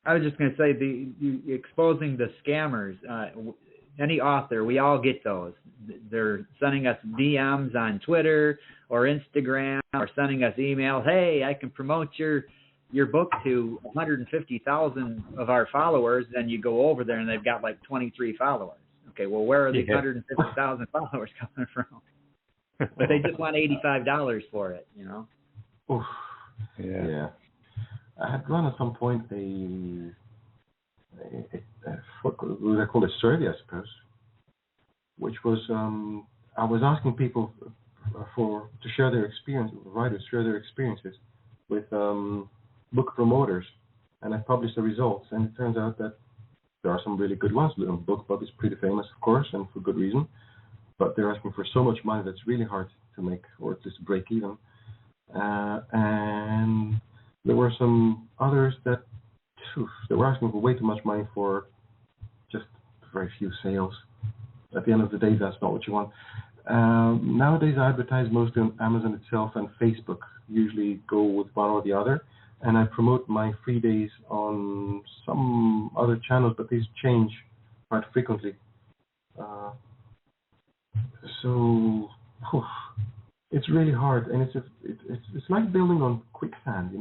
I was just going to say, exposing the scammers. Any author, we all get those. They're sending us DMs on Twitter or Instagram, or sending us emails. Hey, I can promote your book to 150,000 of our followers. Then you go over there and they've got like 23 followers. Okay, well, where are these 150,000 followers coming from? But they just want $85 for it, Oof. Yeah. I had run at some point what they call a survey, I suppose, which was I was asking people to share their experience, writers share their experiences with book promoters, and I published the results, and it turns out that there are some really good ones. BookBub is pretty famous, of course, and for good reason, but they're asking for so much money that's really hard to make or just break even. And there were some others that they were asking for way too much money for just very few sales. At the end of the day, that's not what you want. Nowadays, I advertise mostly on Amazon itself and Facebook. Usually go with one or the other. And I promote my free days on some other channels, but these change quite frequently. So it's really hard, and it's like building on quicksand.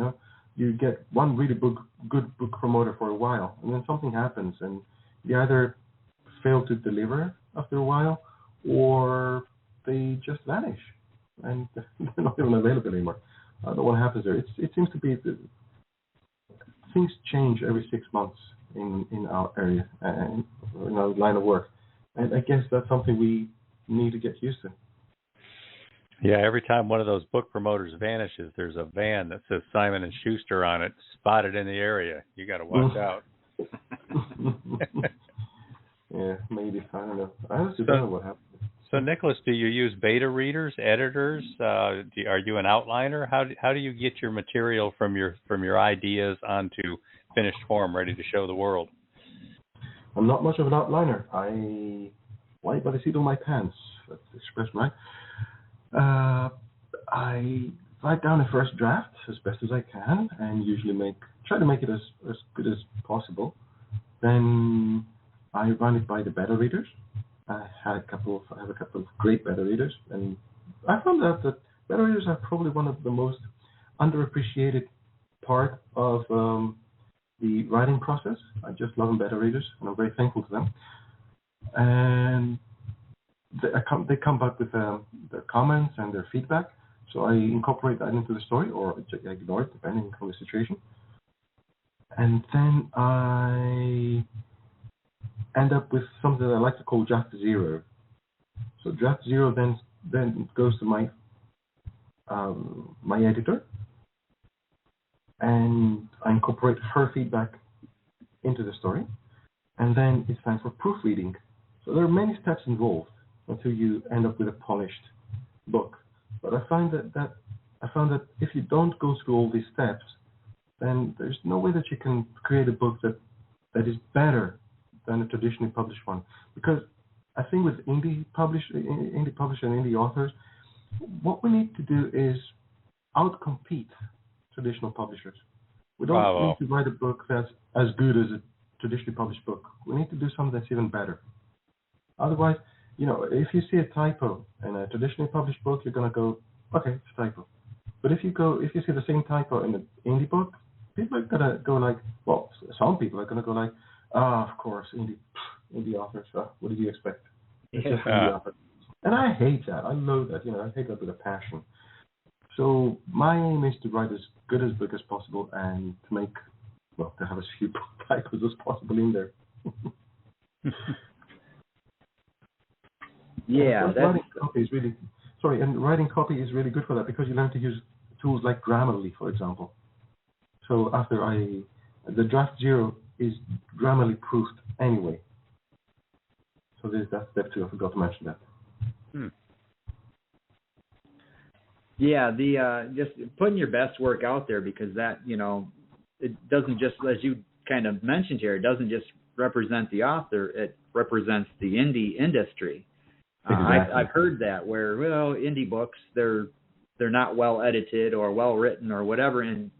You get one really good book promoter for a while, and then something happens, and they either fail to deliver after a while, or they just vanish, and they're not even available anymore. I don't know what happens there. It seems to be that things change every 6 months in our area and in our line of work, and I guess that's something we need to get used to. Yeah, every time one of those book promoters vanishes, there's a van that says Simon & Schuster on it, spotted in the area. You got to watch out. Yeah, maybe. I don't know. I honestly don't know what happened. So, Nicholas, do you use beta readers, editors? Are you an outliner? How do you get your material from your ideas onto finished form, ready to show the world? I'm not much of an outliner. I white by the seat of my pants. That's the expression, right? I write down a first draft as best as I can, and usually try to make it as good as possible. Then I run it by the beta readers. I have a couple of great beta readers, and I found out that beta readers are probably one of the most underappreciated part of the writing process. I just love beta readers, and I'm very thankful to them. And they come back with their comments and their feedback, so I incorporate that into the story, or I ignore it depending on the situation. And then I end up with something that I like to call draft zero. So draft zero then goes to my editor, and I incorporate her feedback into the story, and then it's time for proofreading. So there are many steps involved until you end up with a polished book. But I found that if you don't go through all these steps, then there's no way that you can create a book that is better than a traditionally published one. Because I think with indie publishers and indie authors, what we need to do is outcompete traditional publishers. We don't need to write a book that's as good as a traditionally published book. We need to do something that's even better. Otherwise, if you see a typo in a traditionally published book, you're going to go, okay, it's a typo. But if you see the same typo in an indie book, people are going to go like, well, some people are going to go like, of course, indie authors, what did you expect? It's just indie authors. And I hate that. I loathe that. I hate that with a passion. So my aim is to write as good as book as possible and to have as few typos as possible in there. Yeah, writing copy is really good for that, because you learn to use tools like Grammarly, for example. So the draft zero is Grammarly proofed anyway. So that's step 2. I forgot to mention that. Yeah, just putting your best work out there, because that, it doesn't just, as you kind of mentioned here, it doesn't just represent the author, it represents the indie industry. Exactly. I've heard that where, indie books, they're not well edited or well written or whatever, and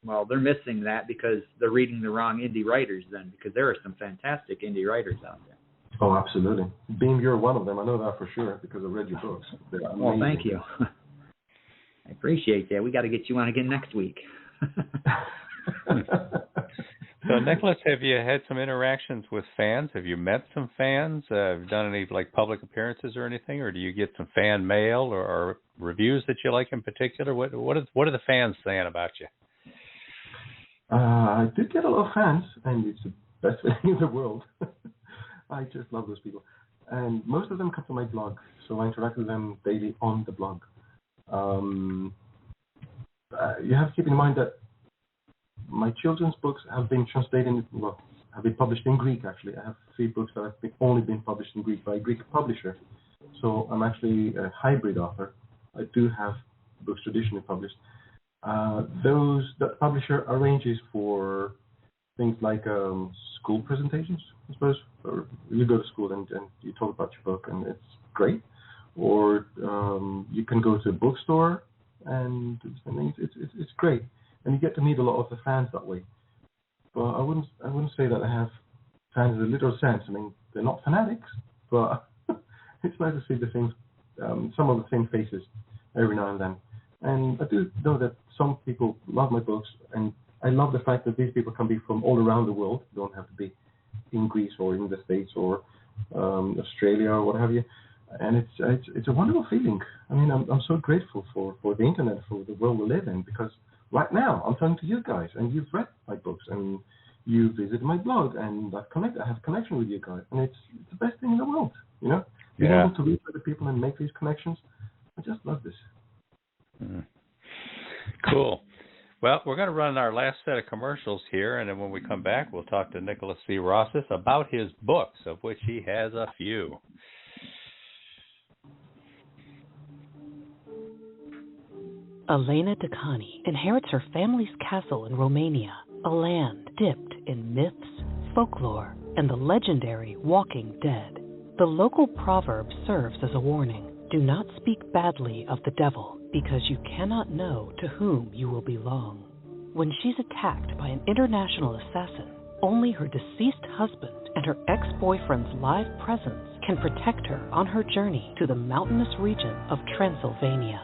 well, they're missing that because they're reading the wrong indie writers then, because there are some fantastic indie writers out there. Oh, absolutely. Beem, you're one of them. I know that for sure because I read your books. Well, thank you. I appreciate that. We got to get you on again next week. So, Nicholas, have you had some interactions with fans? Have you met some fans? Have you done any public appearances or anything, or do you get some fan mail or reviews that you like in particular? What are the fans saying about you? I did get a lot of fans, and it's the best thing in the world. I just love those people, and most of them come to my blog, so I interact with them daily on the blog. You have to keep in mind that my children's books have been have been published in Greek, actually. I have 3 books that have only been published in Greek by a Greek publisher. So I'm actually a hybrid author. I do have books traditionally published. The publisher arranges for things like school presentations, I suppose. Or you go to school and you talk about your book, and it's great. Or you can go to a bookstore, and it's great. And you get to meet a lot of the fans that way. But I wouldn't say that I have fans in a literal sense. I mean, they're not fanatics, but it's nice to see the things, some of the same faces every now and then. And I do know that some people love my books, and I love the fact that these people can be from all around the world. They don't have to be in Greece or in the States or Australia or what have you. And it's a wonderful feeling. I mean, I'm so grateful for the internet, for the world we live in, because right now I'm talking to you guys, and you've read my books, and you visited my blog, and I have a connection with you guys, and it's the best thing in the world, Being able to reach other people and make these connections, I just love this. Cool. Well, we're going to run our last set of commercials here, and then when we come back, we'll talk to Nicholas C. Rossis about his books, of which he has a few. Elena Dicani inherits her family's castle in Romania, a land dipped in myths, folklore, and the legendary Walking Dead. The local proverb serves as a warning. Do not speak badly of the devil, because you cannot know to whom you will belong. When she's attacked by an international assassin, only her deceased husband and her ex-boyfriend's live presence can protect her on her journey to the mountainous region of Transylvania.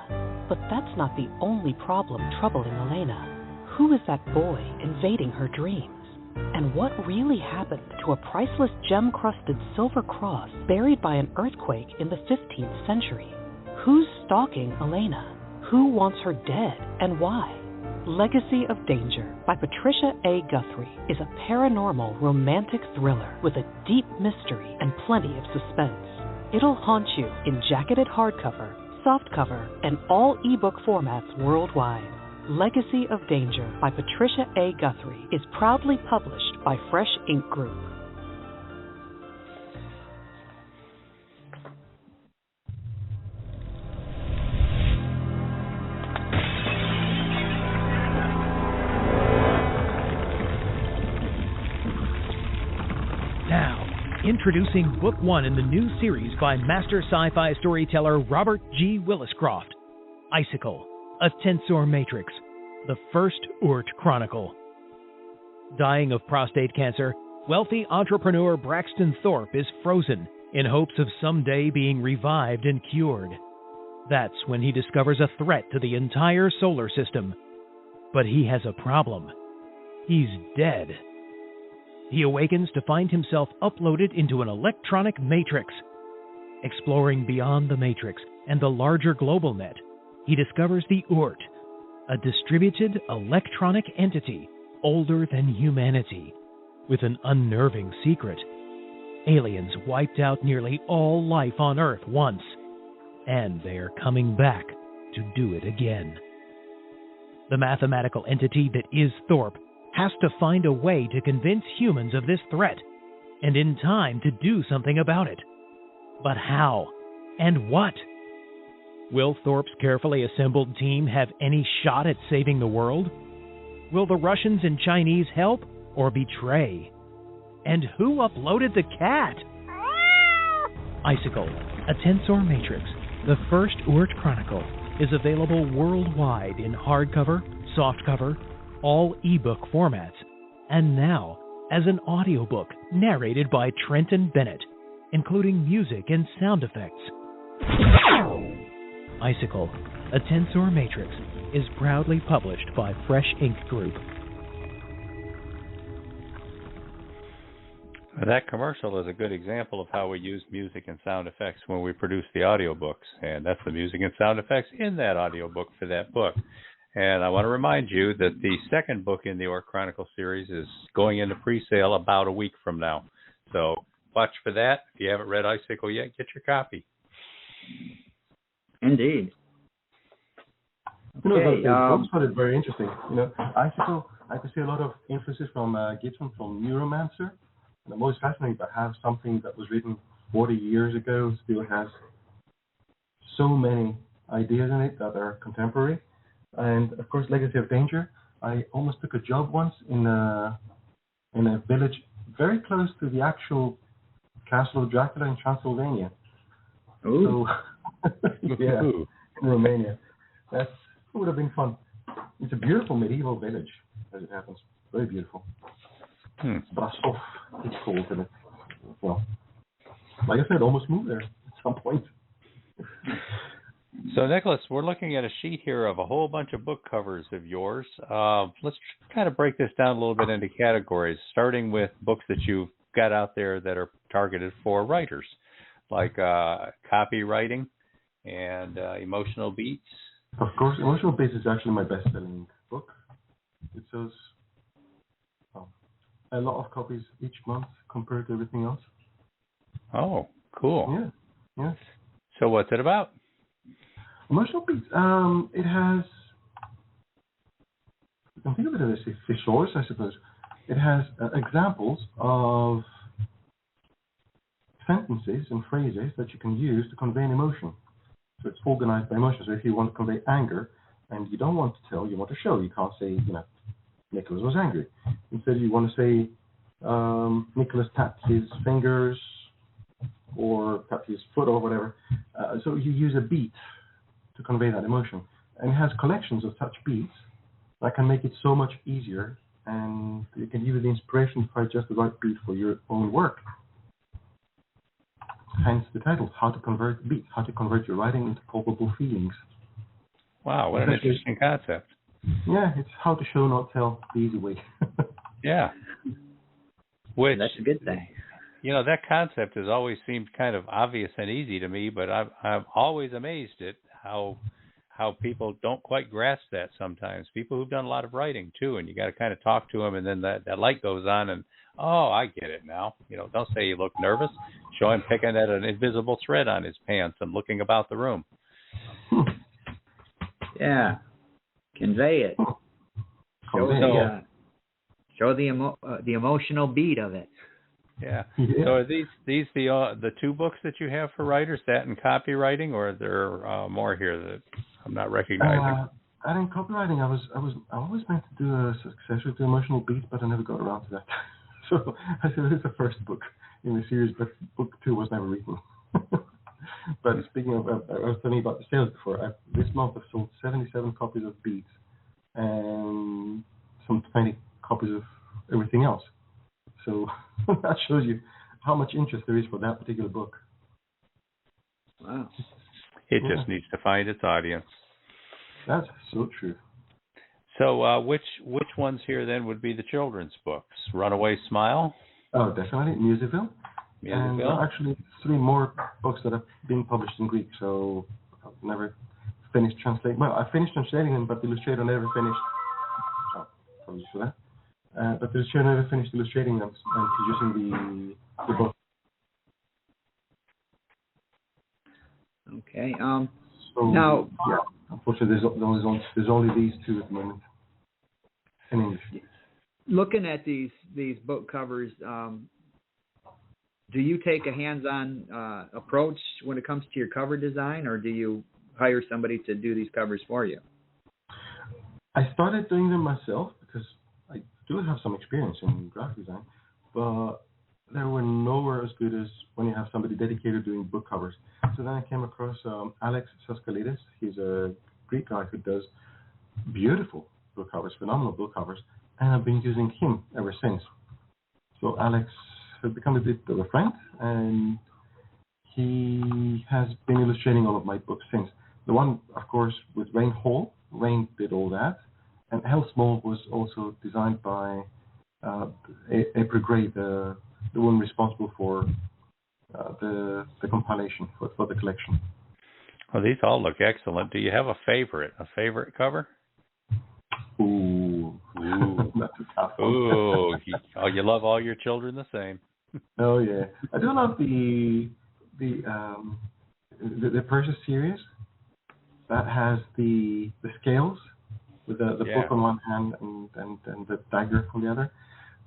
But that's not the only problem troubling Elena. Who is that boy invading her dreams? And what really happened to a priceless gem-crusted silver cross buried by an earthquake in the 15th century? Who's stalking Elena? Who wants her dead, and why? Legacy of Danger by Patricia A. Guthrie is a paranormal romantic thriller with a deep mystery and plenty of suspense. It'll haunt you in jacketed hardcover, softcover, and all ebook formats worldwide. Legacy of Danger by Patricia A. Guthrie is proudly published by Fresh Ink Group. Now, introducing Book 1 in the new series by master sci-fi storyteller Robert G. Williscroft, Icicle, a tensor matrix, the first Urt Chronicle. Dying of prostate cancer, wealthy entrepreneur Braxton Thorpe is frozen in hopes of someday being revived and cured. That's when he discovers a threat to the entire solar system. But he has a problem. He's dead. He awakens to find himself uploaded into an electronic matrix. Exploring beyond the matrix and the larger global net, he discovers the Urt, a distributed electronic entity older than humanity, with an unnerving secret. Aliens wiped out nearly all life on Earth once, and they are coming back to do it again. The mathematical entity that is Thorpe has to find a way to convince humans of this threat, and in time to do something about it. But how? And what? Will Thorpe's carefully assembled team have any shot at saving the world? Will the Russians and Chinese help or betray? And who uploaded the cat? Icicle, a Tensor Matrix, the first Urt Chronicle, is available worldwide in hardcover, softcover, all ebook formats, and now as an audiobook narrated by Trenton Bennett, including music and sound effects. Icicle, a Tensor Matrix, is proudly published by Fresh Ink Group. That commercial is a good example of how we use music and sound effects when we produce the audiobooks, and that's the music and sound effects in that audiobook for that book. And I want to remind you that the second book in the Urt Chronicle series is going into pre-sale about a week from now. So watch for that. If you haven't read Icicle yet, get your copy. Indeed. You know, the books are very interesting. You know, Icicle, I can see a lot of influences from Gibson, from Neuromancer. And I'm always fascinated by how something that was written 40 years ago still has so many ideas in it that are contemporary. And of course, Legacy of Danger. I almost took a job once in a village very close to the actual Castle of Dracula in Transylvania. Ooh. So, yeah, in Romania. That would have been fun. It's a beautiful medieval village, as it happens. Very beautiful. Brasov, it's called, and it, well, like I said, almost moved there at some point. So, Nicholas, we're looking at a sheet here of a whole bunch of book covers of yours. Let's kind of break this down a little bit into categories, starting with books that you've got out there that are targeted for writers, like copywriting and emotional beats. Of course, Emotional Beats is actually my best-selling book. It sells a lot of copies each month compared to everything else. Oh, cool. Yeah. So what's it about? Emotional Beats. It has, you can think of it as a thesaurus, I suppose. It has examples of sentences and phrases that you can use to convey an emotion. So it's organized by emotion. So if you want to convey anger and you don't want to tell, you want to show, you can't say, Nicholas was angry. Instead, you want to say, Nicholas tapped his fingers or tapped his foot or whatever. So you use a beat to convey that emotion. And it has collections of such beats that can make it so much easier, and you can use the inspiration to find just the right beat for your own work. Hence the title, How to Convert Beat, how to convert your writing into palpable feelings. Wow, what an interesting concept. Yeah, it's how to show, not tell, the easy way. Yeah. Which, that's a good thing. That concept has always seemed kind of obvious and easy to me, but I'm always amazed at how people don't quite grasp that sometimes. People who've done a lot of writing, too, and you got to kind of talk to them, and then that light goes on, and, oh, I get it now. Don't say you look nervous. Show him picking at an invisible thread on his pants and looking about the room. Yeah. Convey it. Show the emotional beat of it. Yeah. So are these the two books that you have for writers, that and copywriting, or are there more here that I'm not recognizing? I think copywriting. I always meant to do a successor to Emotional Beats, but I never got around to that. So I said it's the first book in the series, but book 2 was never written. But speaking of, I was telling you about the sales before. This month I've sold 77 copies of Beats and some 20 copies of everything else. So that shows you how much interest there is for that particular book. Wow. It just needs to find its audience. That's so true. So which ones here then would be the children's books? Runaway Smile? Oh, definitely. Musicville. And actually 3 more books that are being published in Greek, so I've never finished translating. Well, I finished translating them, but the illustrator never finished. Oh, apologies for that. But the illustrator never finished illustrating them and producing the book. Okay. So, now, yeah, unfortunately, there's only these 2 at the moment in English. Looking at these book covers, Do you take a hands-on approach when it comes to your cover design, or do you hire somebody to do these covers for you? I started doing them myself because I do have some experience in graphic design, but they were nowhere as good as when you have somebody dedicated doing book covers. So then I came across Alex Saskalidis. He's a Greek guy who does beautiful book covers, phenomenal book covers, and I've been using him ever since. So Alex has become a bit of a friend, and he has been illustrating all of my books since. The one, of course, with Rain Hall. Rain did all that, and Hell Small was also designed by April Gray, the one responsible for the compilation for the collection. Well, these all look excellent. Do you have a favorite cover? Ooh. That's a tough one. Ooh, you love all your children the same. Oh yeah, I do love the Perseus series that has the scales with the book on one hand and the dagger on the other.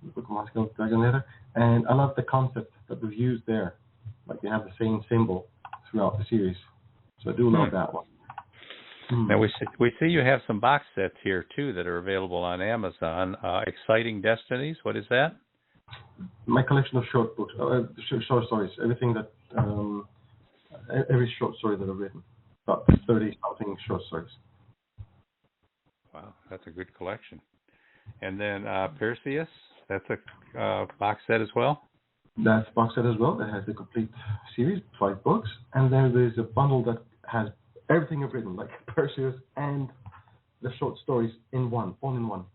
The book on one scale, the dagger on the other. And I love the concept that was used there. Like you have the same symbol throughout the series. So I do love that one. Now we see you have some box sets here too that are available on Amazon. Exciting Destinies. What is that? My collection of short books, short stories. Everything that every short story that I've written. About 30-something short stories. Wow, that's a good collection. And then Perseus, that's a box set as well? That's a box set as well. That has the complete series, 5 books. And then there's a bundle that has everything I've written, like Perseus and the short stories in one, all in one.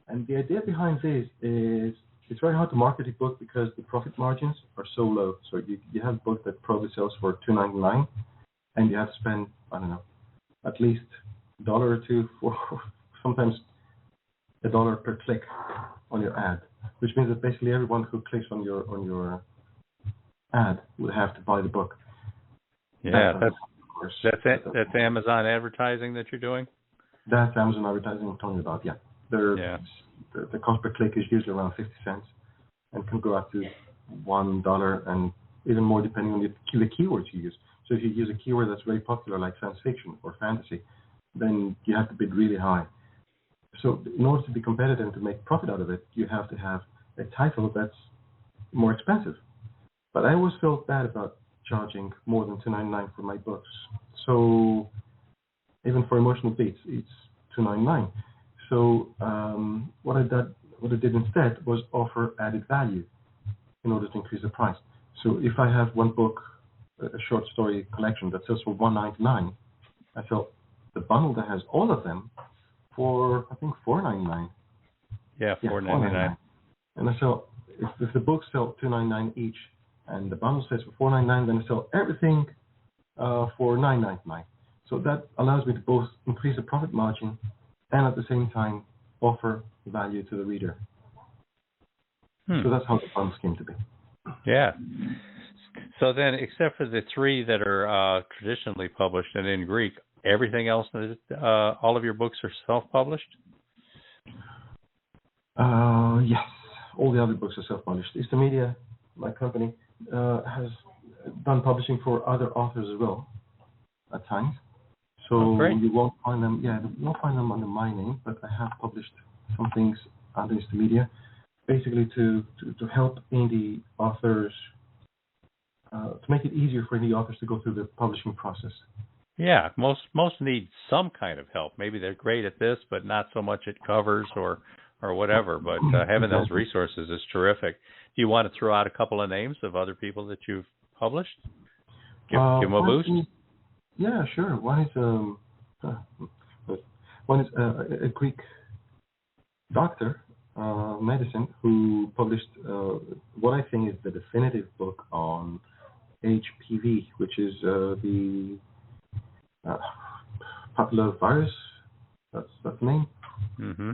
And the idea behind this is it's very hard to market a book because the profit margins are so low. So you have a book that probably sells for $2.99. And you have to spend, I don't know, at least $1 or $2 for sometimes $1 per click on your ad, which means that basically everyone who clicks on your ad would have to buy the book. Yeah, that's Amazon advertising that you're doing? That's Amazon advertising I'm talking about, yeah. The cost per click is usually around 50 cents and can go up to $1 and even more depending on the keywords you use. So if you use a keyword that's very popular like science fiction or fantasy, then you have to bid really high. So in order to be competitive and to make profit out of it, you have to have a title that's more expensive. But I always felt bad about charging more than $2.99 for my books. So even for Emotional Beats, it's $2.99. So what I did instead was offer added value in order to increase the price. So if I have one book, a short story collection that sells for $1.99, I sell the bundle that has all of them for I think $4.99. Yeah, $4.99. And I sell if the books sell $2.99 each, and the bundle says for $4.99, then I sell everything for $9.99. So that allows me to both increase the profit margin and at the same time offer value to the reader. So that's how the bundles came to be. Yeah. So then, except for the 3 that are traditionally published and in Greek, everything else, all of your books are self-published? Yes. All the other books are self-published. Easter Media, my company, has done publishing for other authors as well at times. So you won't find them, you won't find them under my name, but I have published some things under Easter Media, basically to help indie authors, to make it easier for indie authors to go through the publishing process. Yeah, most need some kind of help. Maybe they're great at this, but not so much at covers or whatever. But having those resources is terrific. Do you want to throw out a couple of names of other people that you've published? Give them a boost? Yeah, sure. One is a Greek doctor, medicine, who published what I think is the definitive book on HPV, which is the papillovirus. That's the name. Mm-hmm.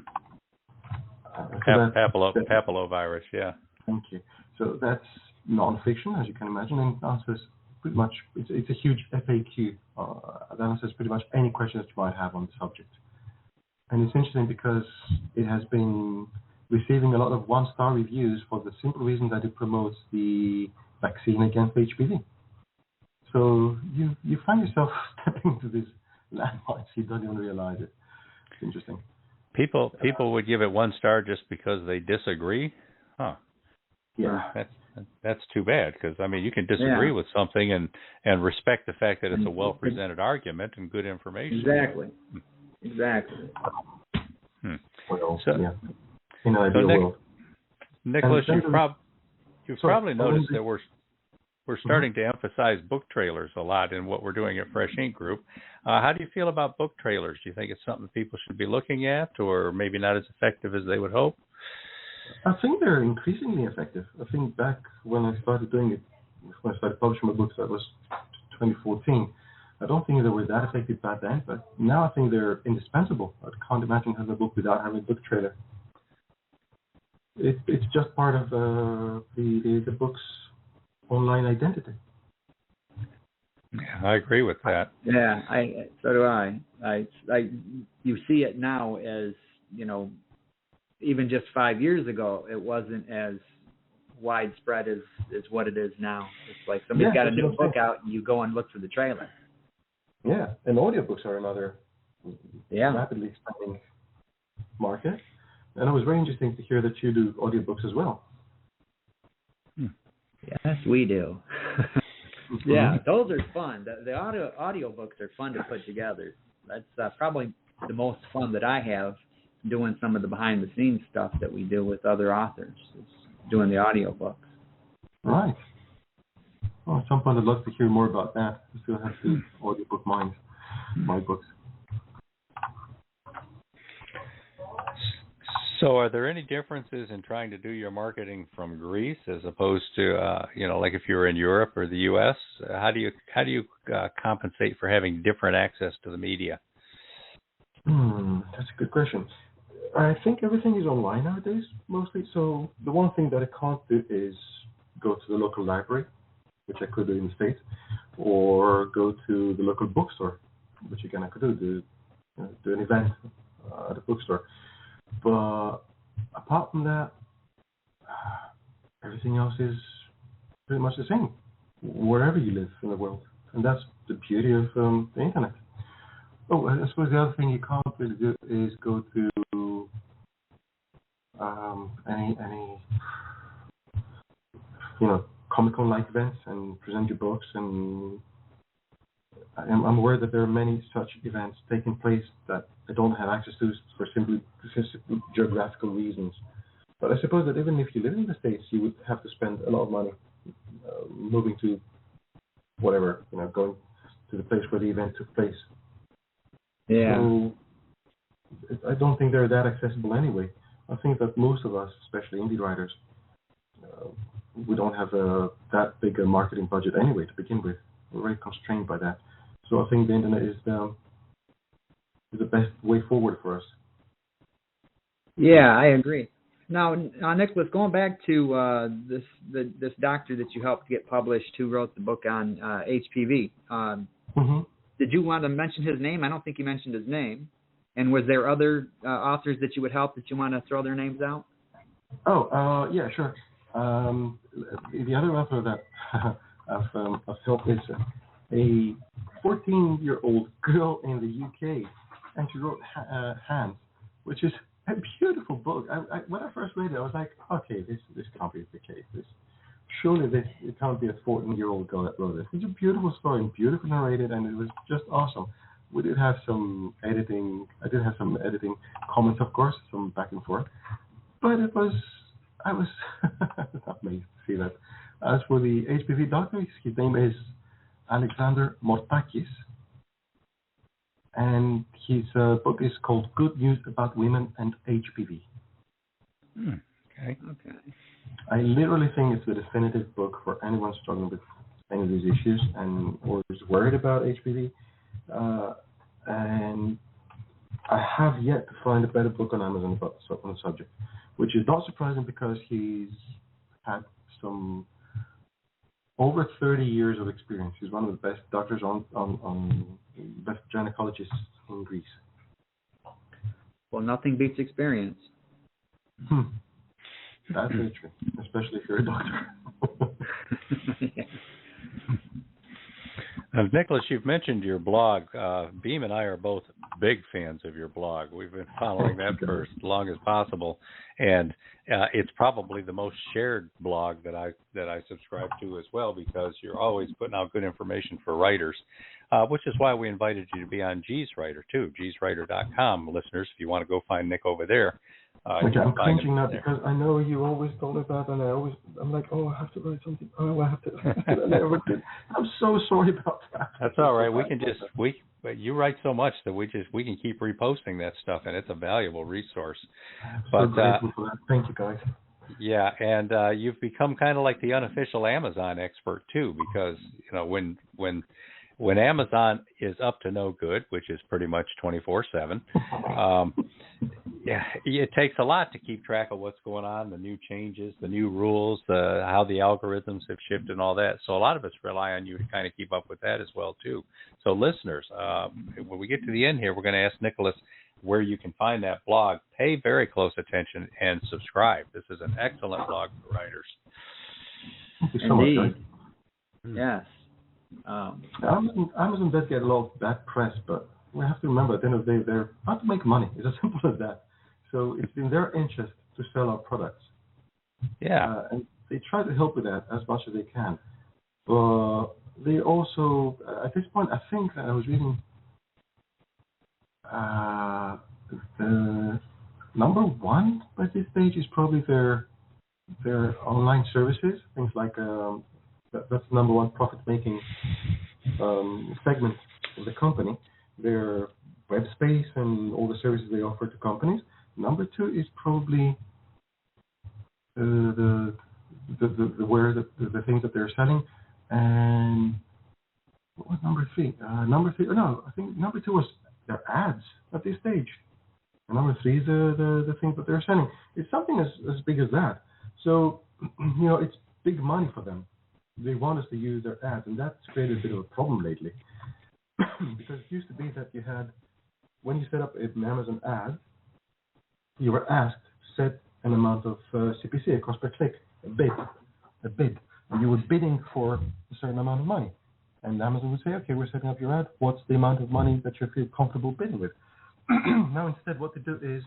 So papillovirus, yeah. Thank you. So that's non-fiction, as you can imagine, and answers pretty much. It's a huge FAQ that answers pretty much any questions you might have on the subject. And it's interesting because it has been receiving a lot of 1-star reviews for the simple reason that it promotes the vaccine against HPV. So you find yourself stepping into these landmines. You don't even realize it. It's interesting. People would give it 1 star just because they disagree? Huh. Yeah. That's too bad, because, I mean, you can disagree with something and respect the fact that it's a well-presented argument and good information. Exactly. Well, so, yeah. In an ideal world. Nicholas, you've probably noticed that we're starting to emphasize book trailers a lot in what we're doing at Fresh Ink Group. How do you feel about book trailers? Do you think it's something people should be looking at, or maybe not as effective as they would hope? I think they're increasingly effective. I think back when I started doing it, when I started publishing my books, that was 2014. I don't think they were that effective back then, but now I think they're indispensable. I can't imagine having a book without having a book trailer. It's just part of the book's online identity. Yeah, I agree with that. Yeah, so do I. You see it now as, even just 5 years ago, it wasn't as widespread as what it is now. It's like somebody's got a new book out and you go and look for the trailer. Yeah, and audiobooks are another rapidly expanding market. And it was very interesting to hear that you do audiobooks as well. Yes, we do. Yeah, those are fun. The audiobooks are fun to put together. That's probably the most fun that I have doing some of the behind-the-scenes stuff that we do with other authors. It's doing the audiobooks. Right. Well, at some point I'd love to hear more about that. I still have to audiobook my books. So are there any differences in trying to do your marketing from Greece as opposed to, like if you were in Europe or the U.S.? How do you compensate for having different access to the media? That's a good question. I think everything is online nowadays, mostly. So the one thing that I can't do is go to the local library, which I could do in the States, or go to the local bookstore, which again I could do an event at a bookstore. But apart from that, everything else is pretty much the same, wherever you live in the world. And that's the beauty of the internet. Oh, I suppose the other thing you can't really do is go to any Comic-Con-like events and present your books. And I'm aware that there are many such events taking place that I don't have access to for simply geographical reasons. But I suppose that even if you live in the States, you would have to spend a lot of money moving to whatever, going to the place where the event took place. Yeah. So I don't think they're that accessible anyway. I think that most of us, especially indie writers, we don't have that big a marketing budget anyway to begin with. We're very constrained by that. So I think the internet is the best way forward for us. Yeah, I agree. Now, Nicholas, going back to this doctor that you helped get published, who wrote the book on HPV. Did you want to mention his name? I don't think you mentioned his name. And was there other authors that you would help that you want to throw their names out? Oh, yeah, sure. The other author that I've helped is a 14-year-old girl in the UK, and she wrote Hands, which is a beautiful book. When I first read it, I was like, okay, this can't be the case. Surely it can't be a 14-year-old girl that wrote this. It's a beautiful story, beautifully narrated, and it was just awesome. We did have some editing. I did have some editing comments, of course, some back and forth. But I was not amazed to see that. As for the HPV doctor, his name is Alexander Mortakis. And his book is called Good News About Women and HPV. Okay. I literally think it's the definitive book for anyone struggling with any of these issues or is worried about HPV. And I have yet to find a better book on Amazon on the subject, which is not surprising because he's had some over 30 years of experience. He's one of the best doctors best gynecologists in Greece. Well, nothing beats experience. That's very true, especially if you're a doctor. Nicholas, you've mentioned your blog. Beem and I are both big fans of your blog. We've been following that for as long as possible, and it's probably the most shared blog that I subscribe to as well, because you're always putting out good information for writers, which is why we invited you to be on G's Writer too, gswriter.com. Listeners, if you want to go find Nick over there. I'm cringing now because I know you always told me that, and I'm like, oh, I have to write something. Oh, I have to. I never did. I'm so sorry about that. That's all right. But you write so much that we can keep reposting that stuff, and it's a valuable resource. I'm so grateful for that. Thank you, guys. Yeah, and you've become kind of like the unofficial Amazon expert too, because when Amazon is up to no good, which is pretty much 24/7, it takes a lot to keep track of what's going on, the new changes, the new rules, how the algorithms have shifted and all that. So a lot of us rely on you to kind of keep up with that as well too. So listeners, when we get to the end here, we're going to ask Nicholas where you can find that blog. Pay very close attention and subscribe. This is an excellent blog for writers. Thank you so much, guys. Yes. Amazon does get a lot of bad press, but we have to remember at the end of the day, they're out to make money. It's as simple as that. So it's in their interest to sell our products. Yeah. And they try to help with that as much as they can. But they also, at this point, I think I was reading the number one by this stage is probably their online services, things like that's the number one profit-making segment of the company. Their web space and all the services they offer to companies. Number two is probably the things that they're selling. And what was number three? I think number two was their ads at this stage. And number three is the things that they're selling. It's something as big as that. So, it's big money for them. They want us to use their ads, and that's created a bit of a problem lately. Because it used to be that you had, when you set up an Amazon ad, you were asked to set an amount of CPC, a cost per click, a bid. And you were bidding for a certain amount of money. And Amazon would say, okay, we're setting up your ad. What's the amount of money that you feel comfortable bidding with? Now, instead, what they do is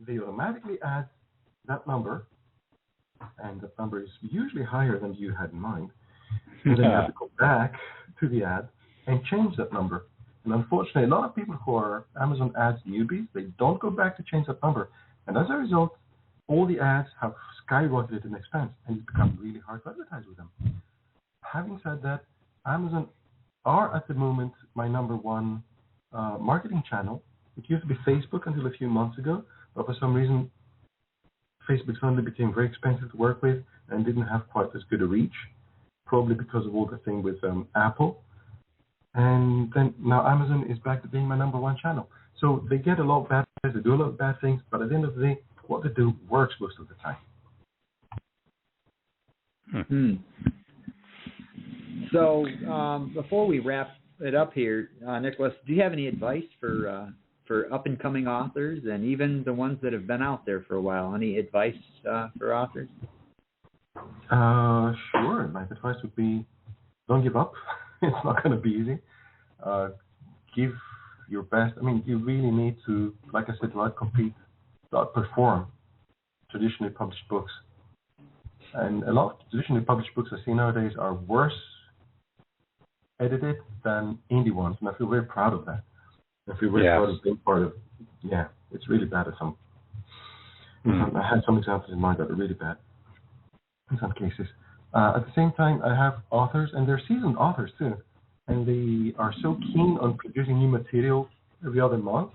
they automatically add that number, and that number is usually higher than you had in mind. And then you have to go back to the ad and change that number. And unfortunately, a lot of people who are Amazon ads newbies, they don't go back to change that number. And as a result, all the ads have skyrocketed in expense, and it's become really hard to advertise with them. Having said that, Amazon are at the moment my number one marketing channel. It used to be Facebook until a few months ago, but for some reason, Facebook suddenly became very expensive to work with and didn't have quite as good a reach, probably because of all the thing with Apple. And then now Amazon is back to being my number one channel. So they get a lot of bad things, they do a lot of bad things, but at the end of the day, what they do works most of the time. So before we wrap it up here, Nicholas, do you have any advice for up-and-coming authors and even the ones that have been out there for a while? Any advice for authors? Sure. My advice would be don't give up. It's not going to be easy. Give your best. I mean, you really need to, like I said, to outcompete, to outperform traditionally published books. And a lot of traditionally published books I see nowadays are worse edited than indie ones, and I feel very proud of that. I feel very proud of being part of. Yeah, it's really bad at some. I had some examples in mind that are really bad in some cases. At the same time, I have authors, and they're seasoned authors too, and they are so keen on producing new material every other month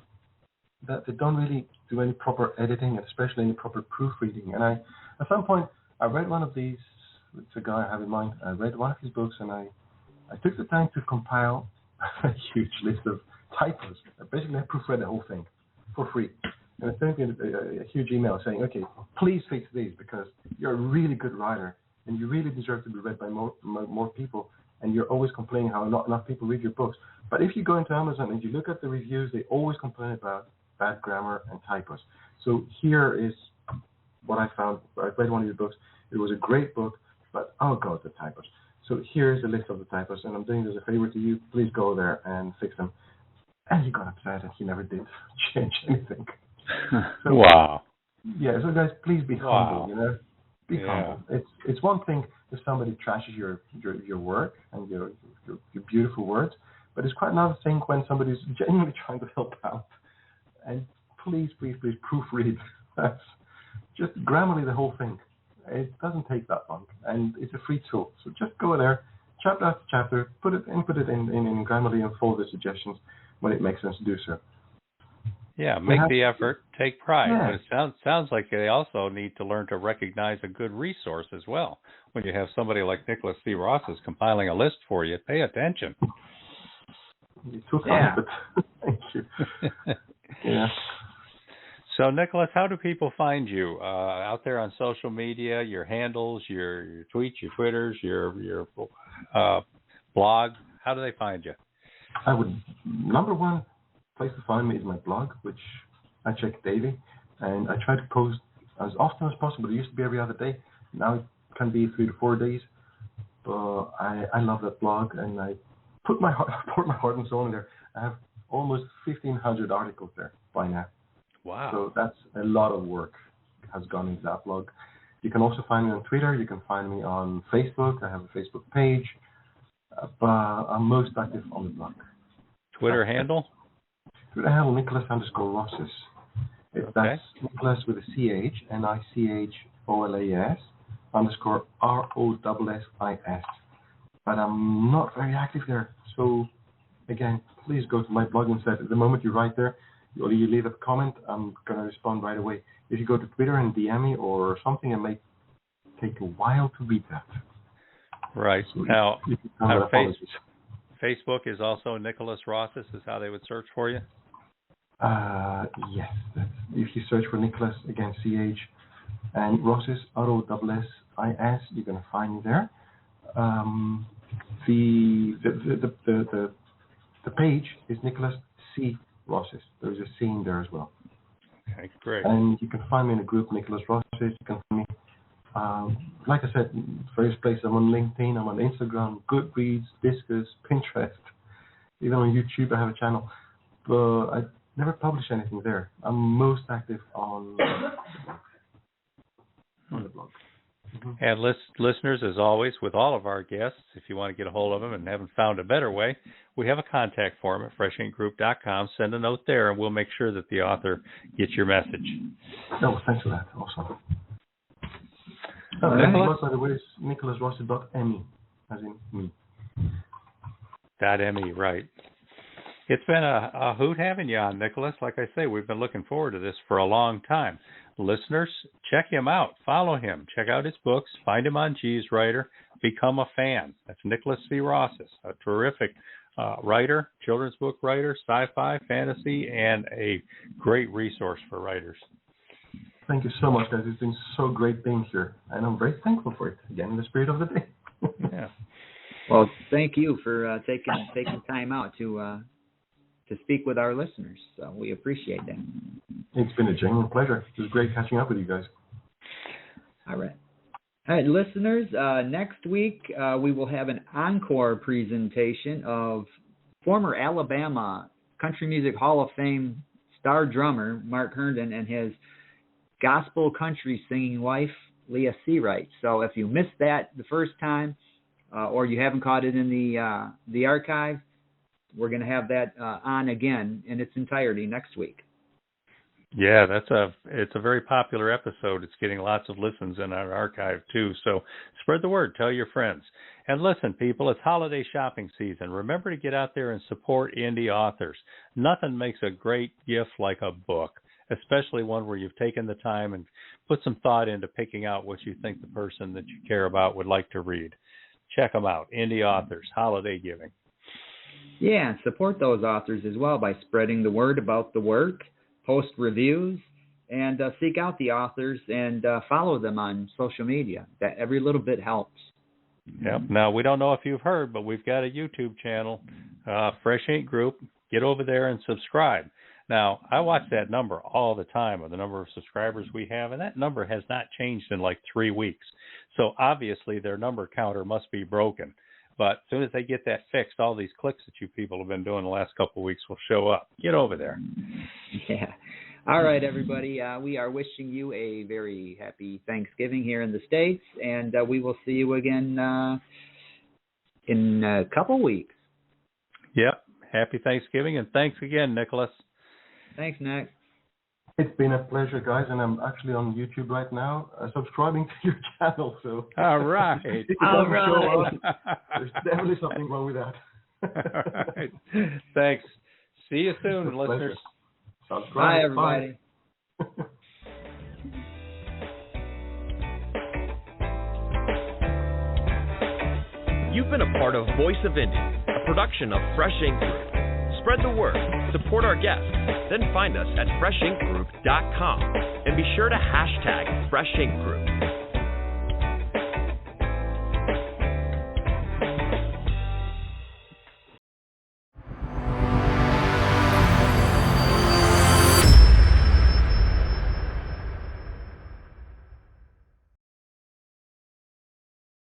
that they don't really do any proper editing, especially any proper proofreading. And at some point, I read one of these. It's a guy I have in mind. I read one of his books, and I took the time to compile a huge list of typos. Basically, I proofread the whole thing for free. And I sent him a huge email saying, okay, please fix these because you're a really good writer and you really deserve to be read by more people. And you're always complaining how not enough people read your books. But if you go into Amazon and you look at the reviews, they always complain about bad grammar and typos. So here is what I found. I read one of your books. It was a great book, but oh god, the typos. So here's a list of the typos, and I'm doing this a favor to you. Please go there and fix them. And he got upset, and he never did change anything. So, wow. Yeah, so guys, please be humble. Be humble. It's one thing if somebody trashes your work and your beautiful words, but it's quite another thing when somebody's genuinely trying to help out. And please proofread. That's just grammarly the whole thing. It doesn't take that long, and it's a free tool. So just go there, chapter after chapter, put it in Grammarly, and follow the suggestions when it makes sense to do so. Yeah, make the effort, take pride. Yeah. But it sounds like they also need to learn to recognize a good resource as well. When you have somebody like Nicholas C. Rossis compiling a list for you, pay attention. You took on it, but thank you. Yeah. So, Nicholas, how do people find you out there on social media? Your handles, your tweets, your Twitters, your blog. How do they find you? Number one place to find me is my blog, which I check daily, and I try to post as often as possible. It used to be every other day. Now it can be 3 to 4 days. But I love that blog, and I put my heart and soul in there. I have almost 1,500 articles there by now. Wow. So that's a lot of work has gone into that blog. You can also find me on Twitter. You can find me on Facebook. I have a Facebook page. But I'm most active on the blog. Twitter handle? Twitter handle Nicholas_Rossis. That's Nicholas with a CH, NICHOLAS _ROSSIS. But I'm not very active there. So again, please go to my blog and set. The moment you write there, or you leave a comment, I'm going to respond right away. If you go to Twitter and DM me or something, it may take a while to read that. Right. So now, on Facebook is also Nicholas Rossis, is how they would search for you? Yes. If you search for Nicholas, again, CH, and Rossis, ROSSIS, you're going to find me there. The page is Nicholas C. Rossis. There's a C in there as well. Okay, great. And you can find me in a group, Nicholas Rossis. You can find me, like I said, various places. I'm on LinkedIn, I'm on Instagram, Goodreads, Discus, Pinterest. Even on YouTube, I have a channel. But I never publish anything there. I'm most active on the blog. Mm-hmm. And listeners, as always, with all of our guests, if you want to get a hold of them and haven't found a better way, we have a contact form at freshinkgroup.com. Send a note there, and we'll make sure that the author gets your message. Oh, thanks for that. Awesome. Nicholas? By the way, is nicholasrossi.me, as in me. .me, right. It's been a hoot having you on, Nicholas. Like I say, we've been looking forward to this for a long time. Listeners, check him out. Follow him. Check out his books. Find him on G's Writer. Become a fan. That's Nicholas C. Rossis, a terrific writer, children's book writer, sci-fi, fantasy, and a great resource for writers. Thank you so much, guys. It's been so great being here, and I'm very thankful for it, again, in the spirit of the day. Yeah. Well, thank you for taking time out to speak with our listeners. So we appreciate that. It's been a genuine pleasure. It was great catching up with you guys. All right, listeners, next week we will have an encore presentation of former Alabama Country Music Hall of Fame star drummer Mark Herndon and his gospel country singing wife, Leah Seawright. So if you missed that the first time or you haven't caught it in the archive, we're going to have that on again in its entirety next week. Yeah, it's a very popular episode. It's getting lots of listens in our archive too. So spread the word, tell your friends. And listen, people, it's holiday shopping season. Remember to get out there and support indie authors. Nothing makes a great gift like a book, especially one where you've taken the time and put some thought into picking out what you think the person that you care about would like to read. Check them out, indie authors, holiday giving. Yeah, support those authors as well by spreading the word about the work, post reviews, and seek out the authors and follow them on social media. That every little bit helps. Yep. Now, we don't know if you've heard, but we've got a YouTube channel, Fresh Ink Group. Get over there and subscribe. Now, I watch that number all the time of the number of subscribers we have, and that number has not changed in like 3 weeks. So obviously their number counter must be broken. But as soon as they get that fixed, all these clicks that you people have been doing the last couple of weeks will show up. Get over there. Yeah. All right, everybody. We are wishing you a very happy Thanksgiving here in the States, and we will see you again in a couple weeks. Yep. Happy Thanksgiving, and thanks again, Nicholas. Thanks, Nick. It's been a pleasure, guys, and I'm actually on YouTube right now, subscribing to your channel. So all right. All right. There's definitely something wrong with that. All right. Thanks. See you soon, listeners. Bye, everybody. You've been a part of Voice of Indie, a production of Fresh Ink Group. Spread the word, support our guests, then find us at freshinkgroup.com and be sure to hashtag Fresh Ink Group.